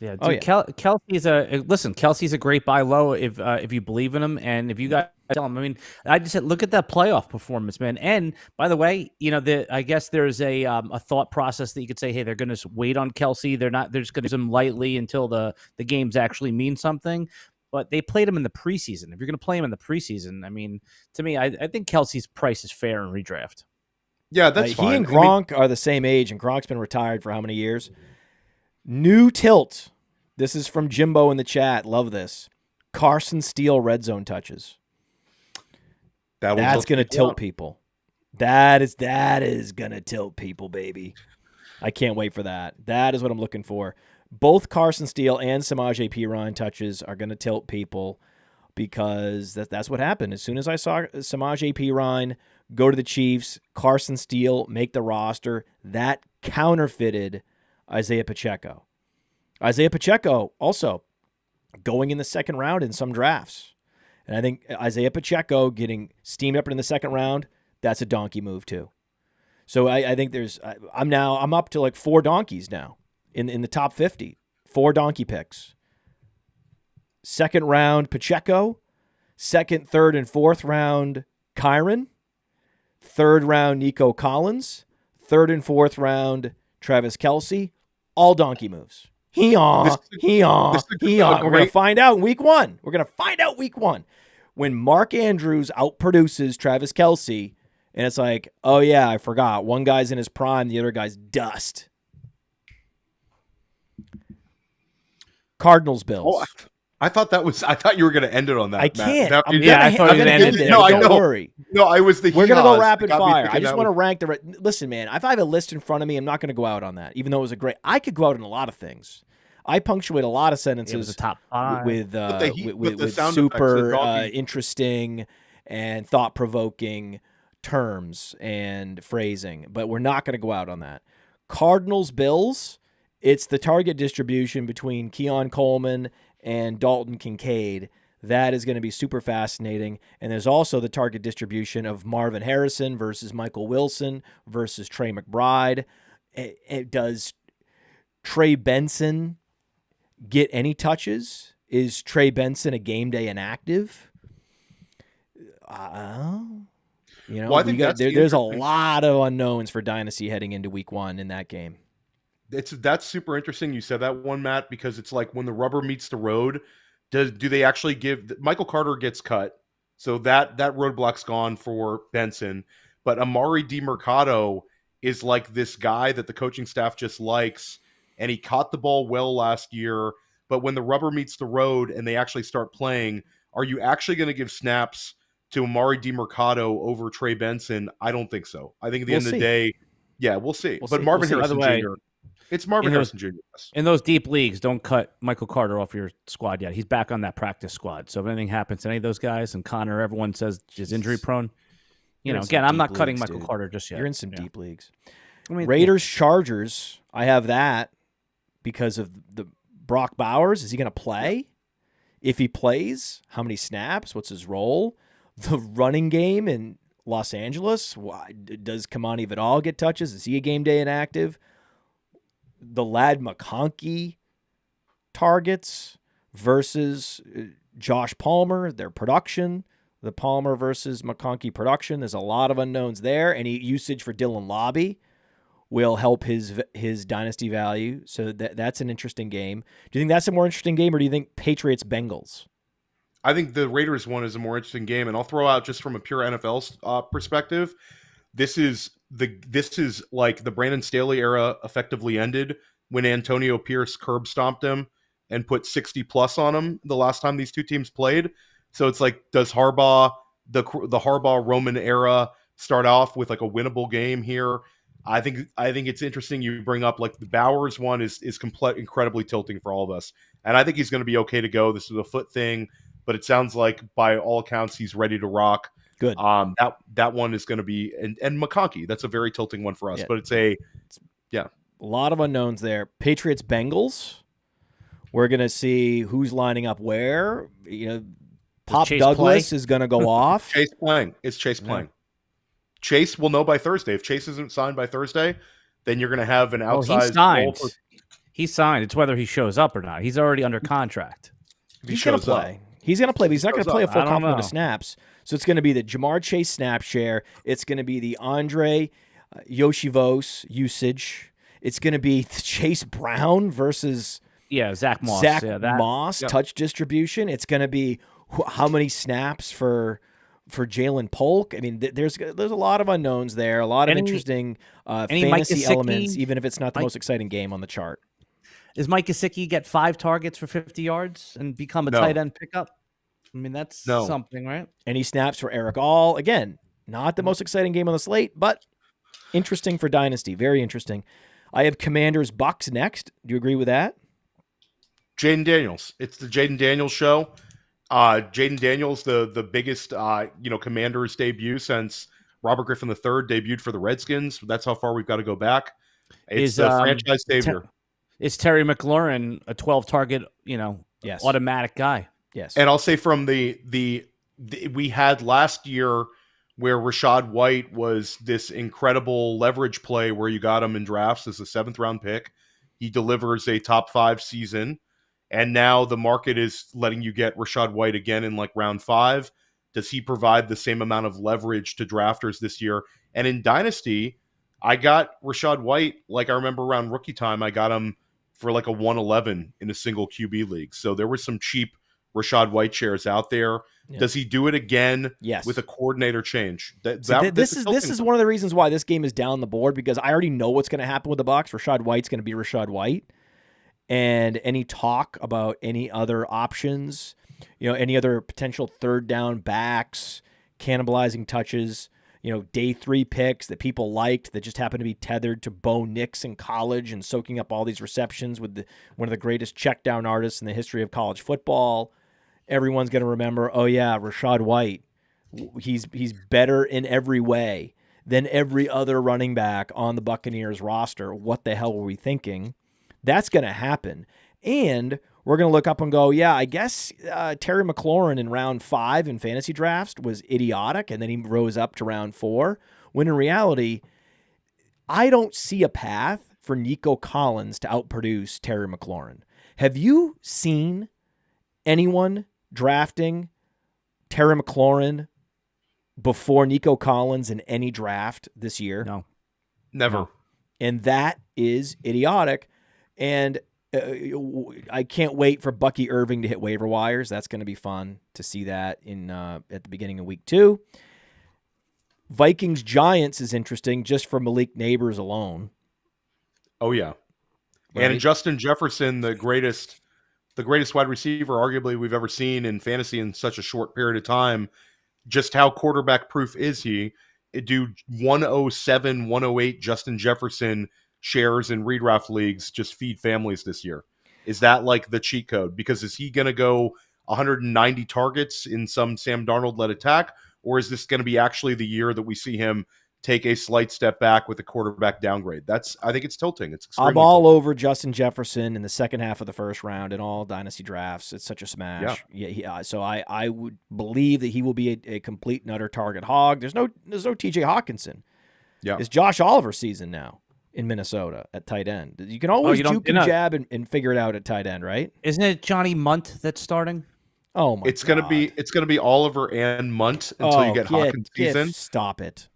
Yeah, dude, Kelce's a great buy low if you believe in him, and if you guys tell him. I mean, I just said, look at that playoff performance, man. And by the way, I guess there's a thought process that you could say, hey, they're going to wait on Kelce. They're just going to use him lightly until the games actually mean something. But they played him in the preseason. If you're going to play him in the preseason, I mean, to me, I think Kelce's price is fair in redraft. Yeah, that's fine. He and Gronk are the same age, and Gronk's been retired for how many years? New tilt. This is from Jimbo in the chat. Love this. Carson Steele red zone touches. That's going to tilt people. That is going to tilt people, baby. I can't wait for that. That is what I'm looking for. Both Carson Steele and Samaje Perine touches are going to tilt people because that's what happened. As soon as I saw Samaje Perine go to the Chiefs, Carson Steele make the roster, that counterfeited Isaiah Pacheco. Isaiah Pacheco also going in the 2nd round in some drafts. And I think Isaiah Pacheco getting steamed up in the 2nd round, that's a donkey move too. So I think I'm up to like 4 donkeys now in the top 50. 4 donkey picks. 2nd round Pacheco, 2nd, 3rd, and 4th round Kyron, 3rd round Nico Collins, 3rd and 4th round Travis Kelce, all donkey moves. We're going to find out in week 1. We're going to find out week 1 when Mark Andrews outproduces Travis Kelce, and it's like, oh yeah, I forgot. One guy's in his prime, the other guy's dust. Cardinals, Bills. Oh, I thought you were going to end it on that. I can't. Matt. I thought you were going to end it. Don't worry. No, I was the. We're going to go rapid fire. I just want to rank the. Listen, man. If I have a list in front of me, I'm not going to go out on that. Even though it was a great, I could go out on a lot of things. I punctuate a lot of sentences top 5 with super interesting and thought-provoking terms and phrasing, but we're not going to go out on that. Cardinals, Bills. It's the target distribution between Keon Coleman and Dalton Kincaid. That is going to be super fascinating. And there's also the target distribution of Marvin Harrison versus Michael Wilson versus Trey McBride. Does Trey Benson get any touches? Is Trey Benson a game day inactive? I think there's a lot of unknowns for Dynasty heading into week 1 in that game. That's super interesting. You said that one, Matt, because it's like when the rubber meets the road, do they actually give Michael Carter gets cut, so that roadblock's gone for Benson, but Amari DiMercato is like this guy that the coaching staff just likes, and he caught the ball well last year, but when the rubber meets the road and they actually start playing, are you actually going to give snaps to Amari DiMercato over Trey Benson? I don't think so. I think at the end of the day, yeah, we'll see. Marvin Harrison Jr. It's Marvin Harrison Jr. In those deep leagues, don't cut Michael Carter off your squad yet. He's back on that practice squad. So if anything happens to any of those guys, and Connor, everyone says is injury prone, again, I'm not cutting Michael Carter just yet. You're in some deep leagues. Raiders, Chargers, I have that because of the Brock Bowers. Is he going to play? If he plays, how many snaps? What's his role? The running game in Los Angeles. Does Kamani Vidal get touches? Is he a game day inactive? The Lad McConkey targets versus Josh Palmer, their production. the Palmer versus McConkey production. There's a lot of unknowns there. Any usage for Dylan Lobby will help his dynasty value. So that's an interesting game. Do you think that's a more interesting game, or do you think Patriots-Bengals? I think the Raiders one is a more interesting game, and I'll throw out just from a pure NFL perspective. This is like the Brandon Staley era effectively ended when Antonio Pierce curb stomped him and put 60 plus on him the last time these two teams played. So it's like, does Harbaugh, the Harbaugh Roman era, start off with like a winnable game here? I think it's interesting you bring up like the Bowers one is incredibly tilting for all of us, and I think he's going to be okay to go. This is a foot thing, but it sounds like by all accounts he's ready to rock. Good. That one is going to be and McConkey. That's a very tilting one for us, but it's a lot of unknowns there. Patriots Bengals. We're going to see who's lining up where. Pop Douglas is going to go off. Chase playing. Is Chase playing? Chase will know by Thursday. If Chase isn't signed by Thursday, then you're going to have an outsized. He's signed. He's signed. It's whether he shows up or not. He's already under contract. He's going to play. He's going to play, but he's not going to play a full complement of snaps. So it's going to be the Jamar Chase snap share. It's going to be the Andre Yoshivos usage. It's going to be Chase Brown versus Zach Moss. Moss touch distribution. It's going to be how many snaps for Jalen Polk. I mean, there's a lot of unknowns there. A lot of interesting fantasy elements, even if it's not the most exciting game on the chart. Does Mike Gesicki get 5 targets for 50 yards and become a tight end pickup? I mean, that's something, right? Any snaps for Eric All. Again, not the most exciting game on the slate, but interesting for Dynasty. Very interesting. I have Commanders Bucks next. Do you agree with that? Jaden Daniels. It's the Jaden Daniels show. Jaden Daniels, the biggest Commanders debut since Robert Griffin III debuted for the Redskins. That's how far we've got to go back. It's the franchise savior. Is Terry McLaurin a 12-target, automatic guy? Yes. And I'll say from the we had last year where Rachaad White was this incredible leverage play where you got him in drafts as a 7th-round pick. He delivers a top 5 season. And now the market is letting you get Rachaad White again in like round 5. Does he provide the same amount of leverage to drafters this year? And in Dynasty, I got Rachaad White, like I remember around rookie time, I got him for like a 111 in a single QB league. So there were some cheap Rachaad White shares out there. Yeah. Does he do it again with a coordinator change? This is one of the reasons why this game is down the board, because I already know what's going to happen with the Bucs. Rachaad White's going to be Rachaad White. And any talk about any other options, any other potential third down backs, cannibalizing touches, day 3 picks that people liked that just happened to be tethered to Bo Nix in college and soaking up all these receptions with one of the greatest check down artists in the history of college football. Everyone's going to remember, Rachaad White. He's better in every way than every other running back on the Buccaneers roster. What the hell were we thinking? That's going to happen. And we're going to look up and go, I guess Terry McLaurin in round 5 in fantasy drafts was idiotic, and then he rose up to round 4, when in reality, I don't see a path for Nico Collins to outproduce Terry McLaurin. Have you seen anyone drafting Terry McLaurin before Nico Collins in any draft this year? No. Never. No. And that is idiotic. And I can't wait for Bucky Irving to hit waiver wires. That's going to be fun to see that at the beginning of week 2. Vikings Giants is interesting just for Malik Neighbors alone. Oh yeah, right? And Justin Jefferson, the greatest wide receiver arguably we've ever seen in fantasy in such a short period of time. Just how quarterback proof is he? Do 107, 108 Justin Jefferson shares in redraft leagues just feed families this year? Is that like the cheat code? Because is he going to go 190 targets in some Sam Darnold-led attack, or is this going to be actually the year that we see him take a slight step back with a quarterback downgrade? I think it's tilting. I'm all over Justin Jefferson in the second half of the first round in all dynasty drafts. It's such a smash. So I would believe that he will be a complete and utter target hog. There's no TJ Hawkinson. Yeah, it's Josh Oliver's season now in Minnesota at tight end. You can always juke and jab and figure it out at tight end, right? Isn't it Johnny Munt that's starting? Oh my God. It's gonna be Oliver and Munt until you get Hawkins season. Stop it.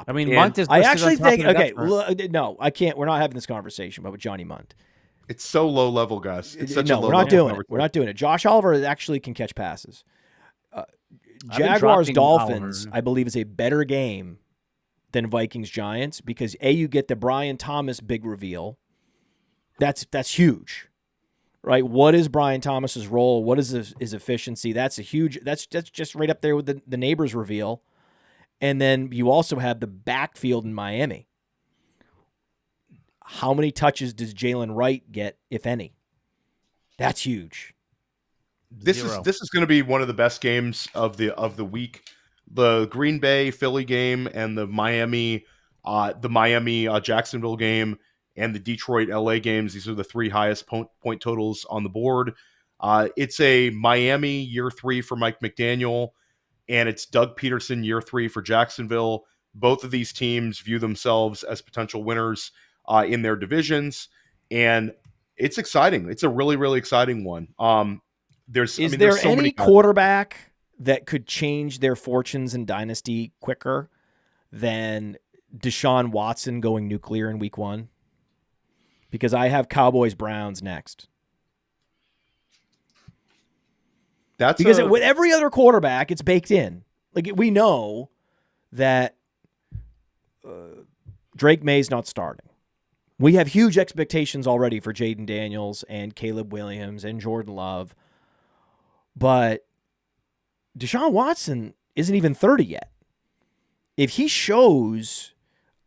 I mean, And Munt is I listed on actually top think of the okay. depth chart. No, I can't. We're not having this conversation about Johnny Munt. It's so low level, guys. It's such a No, low we're not level doing it. We're not doing it. Josh Oliver actually can catch passes. I've been Jaguars dropping Dolphins, Oliver. I believe, is a better game than Vikings Giants because you get the Brian Thomas big reveal. That's huge, right? What is Brian Thomas's role? What is his efficiency? That's a huge. That's just right up there with the neighbors reveal. And then you also have the backfield in Miami. How many touches does Jalen Wright get, if any? That's huge. This is going to be one of the best games of the week. The Green Bay Philly game and the Miami Jacksonville game and the Detroit LA games. These are the three highest point totals on the board. It's a Miami year 3 for Mike McDaniel, and it's Doug Peterson year 3 for Jacksonville. Both of these teams view themselves as potential winners in their divisions, and it's exciting. It's a really, really exciting one. There's so any many quarterback that could change their fortunes in Dynasty quicker than Deshaun Watson going nuclear in week 1? Because I have Cowboys Browns next. With every other quarterback, it's baked in. Like, we know that Drake May's not starting. We have huge expectations already for Jaden Daniels and Caleb Williams and Jordan Love. But Deshaun Watson isn't even 30 yet. If he shows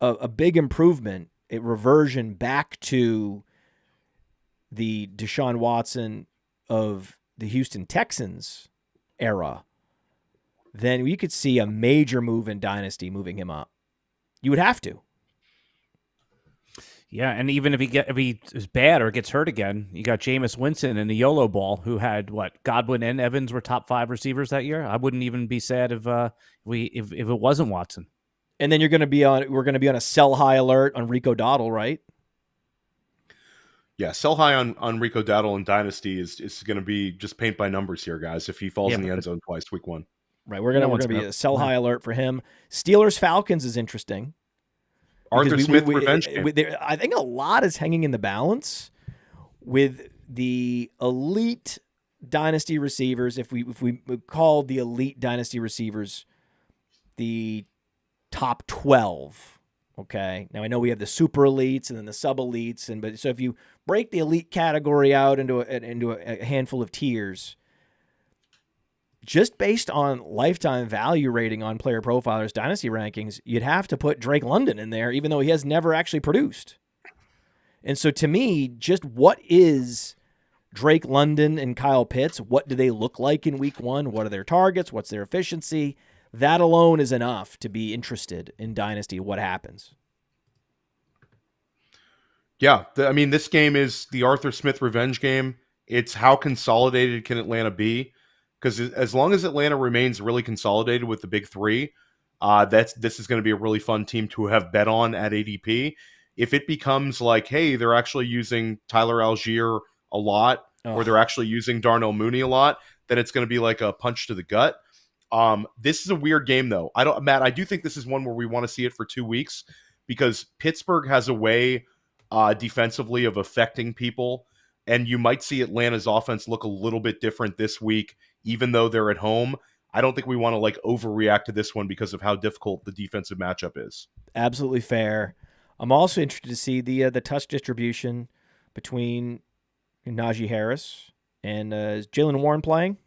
a big improvement, a reversion back to the Deshaun Watson of the Houston Texans era, then we could see a major move in Dynasty moving him up. You would have to. Yeah, and even if he is bad or gets hurt again, you got Jameis Winston and the YOLO ball, who had Godwin and Evans were top 5 receivers that year. I wouldn't even be sad if it wasn't Watson. And then we're going to be on a sell high alert on Rico Dowdle, right? Yeah, sell high on Rico Dowdle in Dynasty is going to be just paint by numbers here, guys. If he falls in the end zone twice, week 1, right? We're going to be a sell high alert for him. Steelers Falcons is interesting. Arthur Smith revenge game. I think a lot is hanging in the balance with the elite Dynasty receivers. If we call the elite Dynasty receivers the top 12. Okay. Now I know we have the super elites and then the sub elites, so if you break the elite category out into a handful of tiers, just based on lifetime value rating on Player Profiler's Dynasty rankings, you'd have to put Drake London in there, even though he has never actually produced. And so to me, just what is Drake London and Kyle Pitts? What do they look like in week 1? What are their targets? What's their efficiency? That alone is enough to be interested in Dynasty. What happens? Yeah, this game is the Arthur Smith revenge game. It's how consolidated can Atlanta be? Because as long as Atlanta remains really consolidated with the big 3, this is going to be a really fun team to have bet on at ADP. If it becomes like, hey, they're actually using Tyler Algier a lot, or they're actually using Darnell Mooney a lot, then it's going to be like a punch to the gut. This is a weird game, though. Matt, I do think this is one where we want to see it for 2 weeks because Pittsburgh has a way defensively of affecting people, and you might see Atlanta's offense look a little bit different this week, even though they're at home. I don't think we want to overreact to this one because of how difficult the defensive matchup is. Absolutely fair. I'm also interested to see the touch distribution between Najee Harris and is Jaylen Warren playing?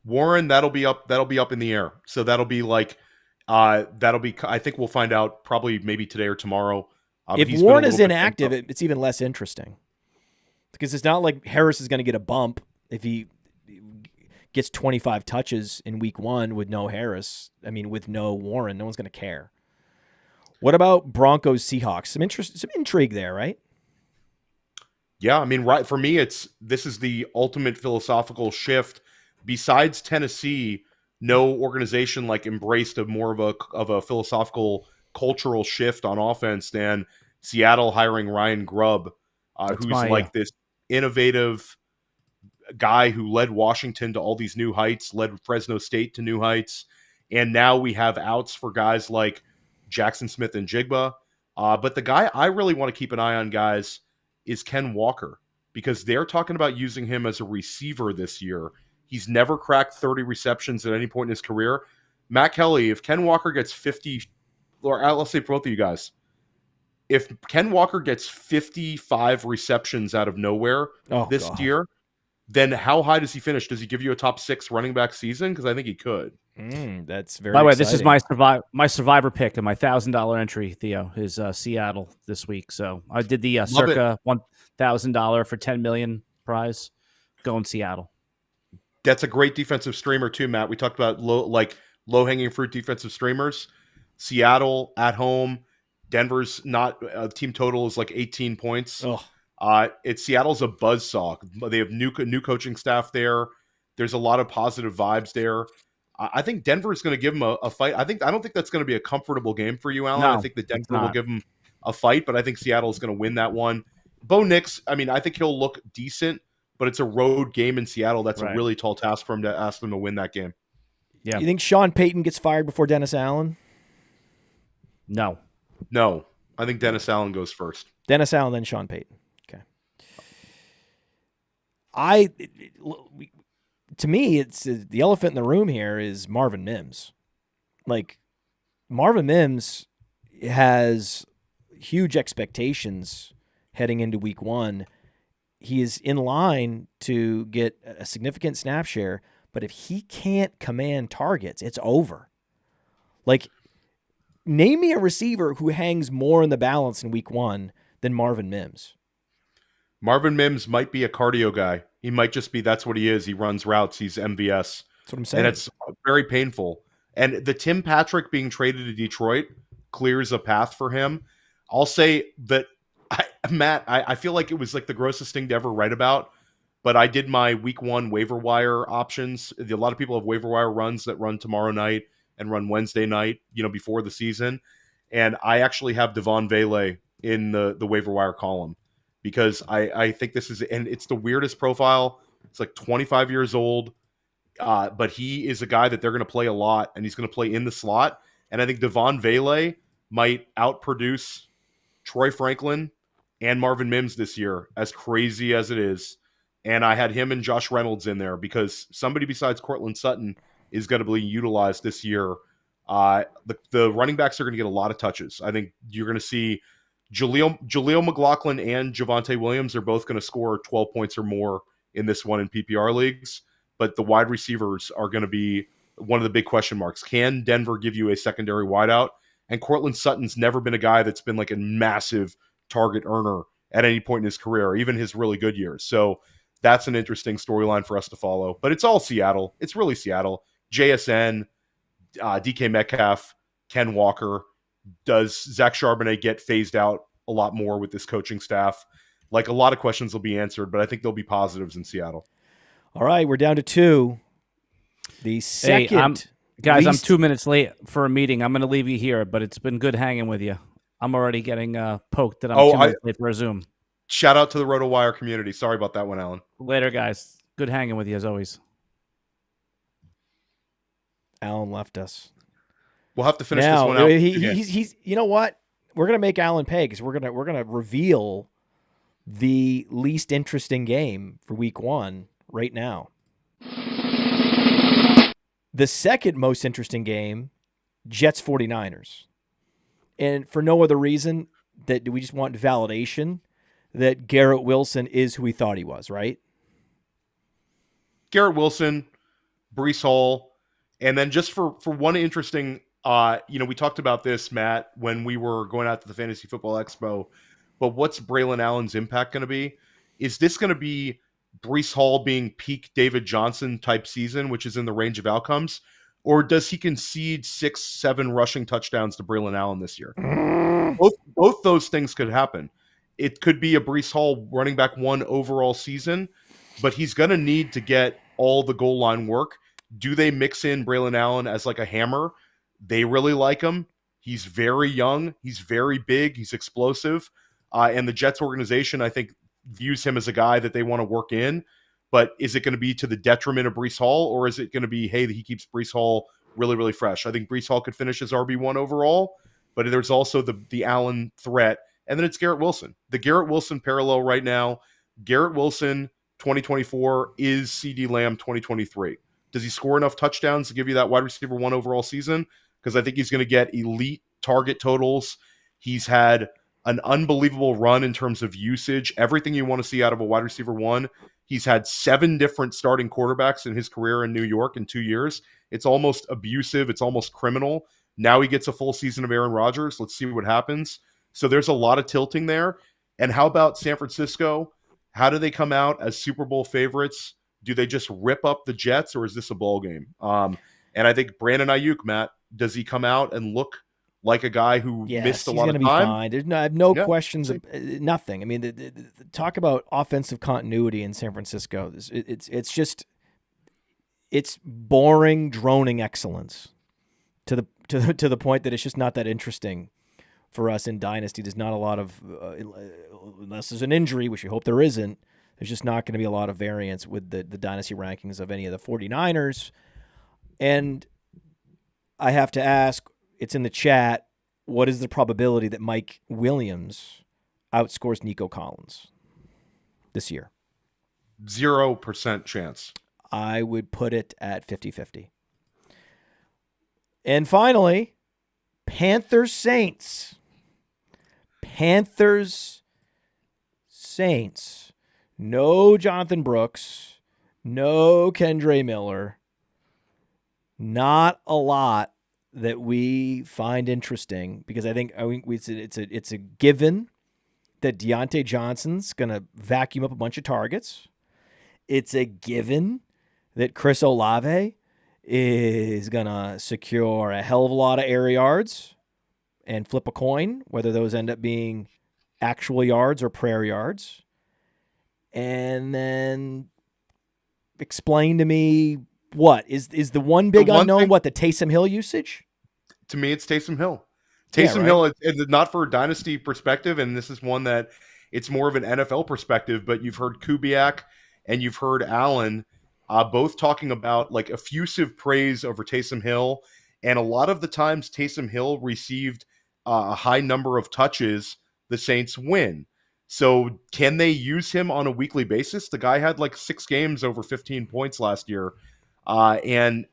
Warren, that'll be up in the air. So that'll be I think we'll find out probably maybe today or tomorrow. If Warren is inactive, it's even less interesting because it's not like Harris is going to get a bump if he gets 25 touches in week 1 with no Harris. With no Warren, no one's going to care. What about Broncos Seahawks? Some intrigue there, right? Yeah, right. For me, this is the ultimate philosophical shift. Besides Tennessee, no organization embraced more of a philosophical cultural shift on offense than Seattle hiring Ryan Grubb, who's this innovative guy who led Washington to all these new heights, led Fresno State to new heights. And now we have outs for guys like Jackson Smith and Jigba. But the guy I really want to keep an eye on, guys, is Ken Walker, because they're talking about using him as a receiver this year. He's never cracked 30 receptions at any point in his career. Matt Kelly, if Ken Walker gets 50, or let's say both of you guys, if Ken Walker gets 55 receptions out of nowhere this year, then how high does he finish? Does he give you a top 6 running back season? Because I think he could. That's very By the way, exciting. this is my survivor pick and my $1,000 entry, Theo, is Seattle this week. So I did the circa $1,000 for $10 million prize. Going Seattle. That's a great defensive streamer too, Matt. We talked about low-hanging fruit defensive streamers. Seattle at home. Denver's not team total is like 18 points. Seattle's a buzzsaw. They have new coaching staff there. There's a lot of positive vibes there. I think Denver is going to give them a fight. I don't think that's going to be a comfortable game for you, Alan. No, I think that Denver will give them a fight, but I think Seattle is going to win that one. Bo Nix, I mean, I think he'll look decent, but it's a road game in Seattle. That's a really tall task for him to ask them to win that game. Yeah. You think Sean Payton gets fired before Dennis Allen? No. I think Dennis Allen goes first. Dennis Allen, then Sean Payton. Okay. To me, it's the elephant in the room here is Marvin Mims. Like, Marvin Mims has huge expectations heading into week 1. He is in line to get a significant snap share, but if he can't command targets, it's over. Like, name me a receiver who hangs more in the balance in week 1 than Marvin Mims. Marvin Mims might be a cardio guy. He might just be, that's what he is. He runs routes. He's MVS. That's what I'm saying. And it's very painful. And the Tim Patrick being traded to Detroit clears a path for him. I'll say that, Matt, I feel like it was like the grossest thing to ever write about, but I did my week 1 waiver wire options. A lot of people have waiver wire runs that run tomorrow night and run Wednesday night, before the season. And I actually have Devon Vele in the waiver wire column because I think this is, and it's the weirdest profile. It's like 25 years old, but he is a guy that they're going to play a lot, and he's going to play in the slot. And I think Devon Vele might outproduce Troy Franklin and Marvin Mims this year, as crazy as it is. And I had him and Josh Reynolds in there because somebody besides Cortland Sutton is going to be utilized this year. The running backs are going to get a lot of touches. I think you're going to see Jaleel McLaughlin and Javonte Williams are both going to score 12 points or more in this one in PPR leagues. But the wide receivers are going to be one of the big question marks. Can Denver give you a secondary wideout? And Cortland Sutton's never been a guy that's been like a massive target earner at any point in his career, even his really good years. So that's an interesting storyline for us to follow. But it's all Seattle. It's really Seattle. JSN, DK Metcalf, Ken Walker. Does Zach Charbonnet get phased out a lot more with this coaching staff? Like, a lot of questions will be answered, but I think there'll be positives in Seattle. All right, we're down to 2. The second... I'm 2 minutes late for a meeting. I'm going to leave you here, but it's been good hanging with you. I'm already getting poked that I'm 2 minutes late for a Zoom. Shout out to the RotoWire community. Sorry about that one, Alan. Later, guys. Good hanging with you as always. Alan left us. We'll have to finish this one out. He's you know what? We're gonna make Alan pay because we're gonna reveal the least interesting game for week 1 right now. The second most interesting game, Jets 49ers. And for no other reason that we just want validation that Garrett Wilson is who we thought he was, right? Garrett Wilson, Breece Hall, and then just for one interesting, we talked about this, Matt, when we were going out to the Fantasy Football Expo, but what's Braylon Allen's impact going to be? Is this going to be Breece Hall being peak David Johnson type season, which is in the range of outcomes, or does he concede 6-7 rushing touchdowns to Braylon Allen this year? Both those things could happen. It could be a Breece Hall running back 1 overall season, but he's going to need to get all the goal line work. Do they mix in Braylon Allen as like a hammer? They really like him. He's very young. He's very big. He's explosive. And the Jets organization, I think, views him as a guy that they want to work in. but is it going to be to the detriment of Breece Hall, or is it going to be, hey, he keeps Breece Hall really, really fresh? I think Breece Hall could finish as RB1 overall, but there's also the Allen threat, and then it's Garrett Wilson. The Garrett Wilson parallel right now, Garrett Wilson 2024 is CeeDee Lamb 2023. Does he score enough touchdowns to give you that wide receiver 1 overall season? Because I think he's going to get elite target totals. He's had an unbelievable run in terms of usage. Everything you want to see out of a wide receiver 1. He's had 7 different starting quarterbacks in his career in New York in 2 years. It's almost abusive. It's almost criminal. Now he gets a full season of Aaron Rodgers. Let's see what happens. So there's a lot of tilting there. And how about San Francisco? How do they come out as Super Bowl favorites? Do they just rip up the Jets, or is this a ball game? And I think Brandon Ayuk, Matt, does he come out and look like a guy who missed a lot of time? He's going to be fine. There's I have no questions. Nothing. I mean, the talk about offensive continuity in San Francisco. It's just boring, droning excellence to the point that it's just not that interesting for us in Dynasty. There's not a lot of unless there's an injury, which we hope there isn't. There's just not going to be a lot of variance with the Dynasty rankings of any of the 49ers. And I have to ask, it's in the chat, what is the probability that Mike Williams outscores Nico Collins this year? 0% chance. I would put it at 50-50. And finally, Panthers-Saints. Panthers-Saints. No Jonathan Brooks. No Kendre Miller. Not a lot that we find interesting, because I think it's a given that Deontay Johnson's going to vacuum up a bunch of targets. It's a given that Chris Olave is going to secure a hell of a lot of air yards and flip a coin, whether those end up being actual yards or prayer yards. And then explain to me, what is the one big unknown? Thing, the Taysom Hill usage? To me, it's Taysom Hill. Taysom Hill, it's not for a dynasty perspective, and this is one that it's more of an NFL perspective, but you've heard Kubiak and you've heard Allen both talking about like effusive praise over Taysom Hill, and a lot of the times Taysom Hill received a high number of touches, the Saints win. So can they use him on a weekly basis? The guy had like 6 games over 15 points last year. And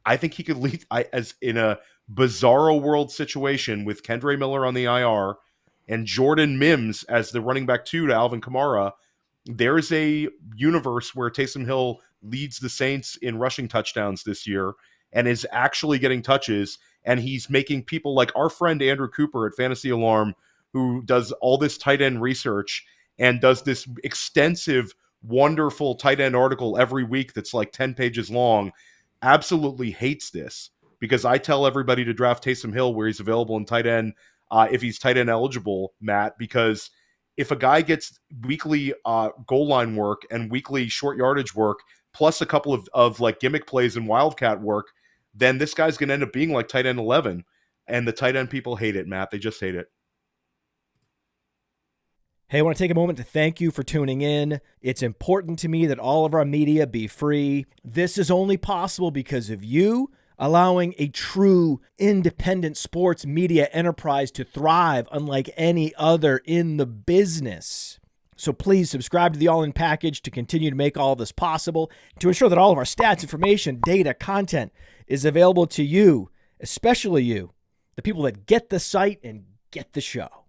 I think he could lead as in a bizarro world situation with Kendre Miller on the IR and Jordan Mims as the running back 2 to Alvin Kamara. There's a universe where Taysom Hill leads the Saints in rushing touchdowns this year and is actually getting touches. And he's making people like our friend Andrew Cooper at Fantasy Alarm, who does all this tight end research and does this extensive, wonderful tight end article every week that's like 10 pages long, absolutely hates this, because I tell everybody to draft Taysom Hill where he's available in tight end, if he's tight end eligible, Matt, because if a guy gets weekly goal line work and weekly short yardage work, plus a couple of like gimmick plays and wildcat work, then this guy's going to end up being like tight end 11. And the tight end people hate it, Matt. They just hate it. Hey, I want to take a moment to thank you for tuning in. It's important to me that all of our media be free. This is only possible because of you allowing a true independent sports media enterprise to thrive unlike any other in the business. So please subscribe to the All In Package to continue to make all of this possible, to ensure that all of our stats, information, data, content is available to you, especially you, the people that get the site and get the show.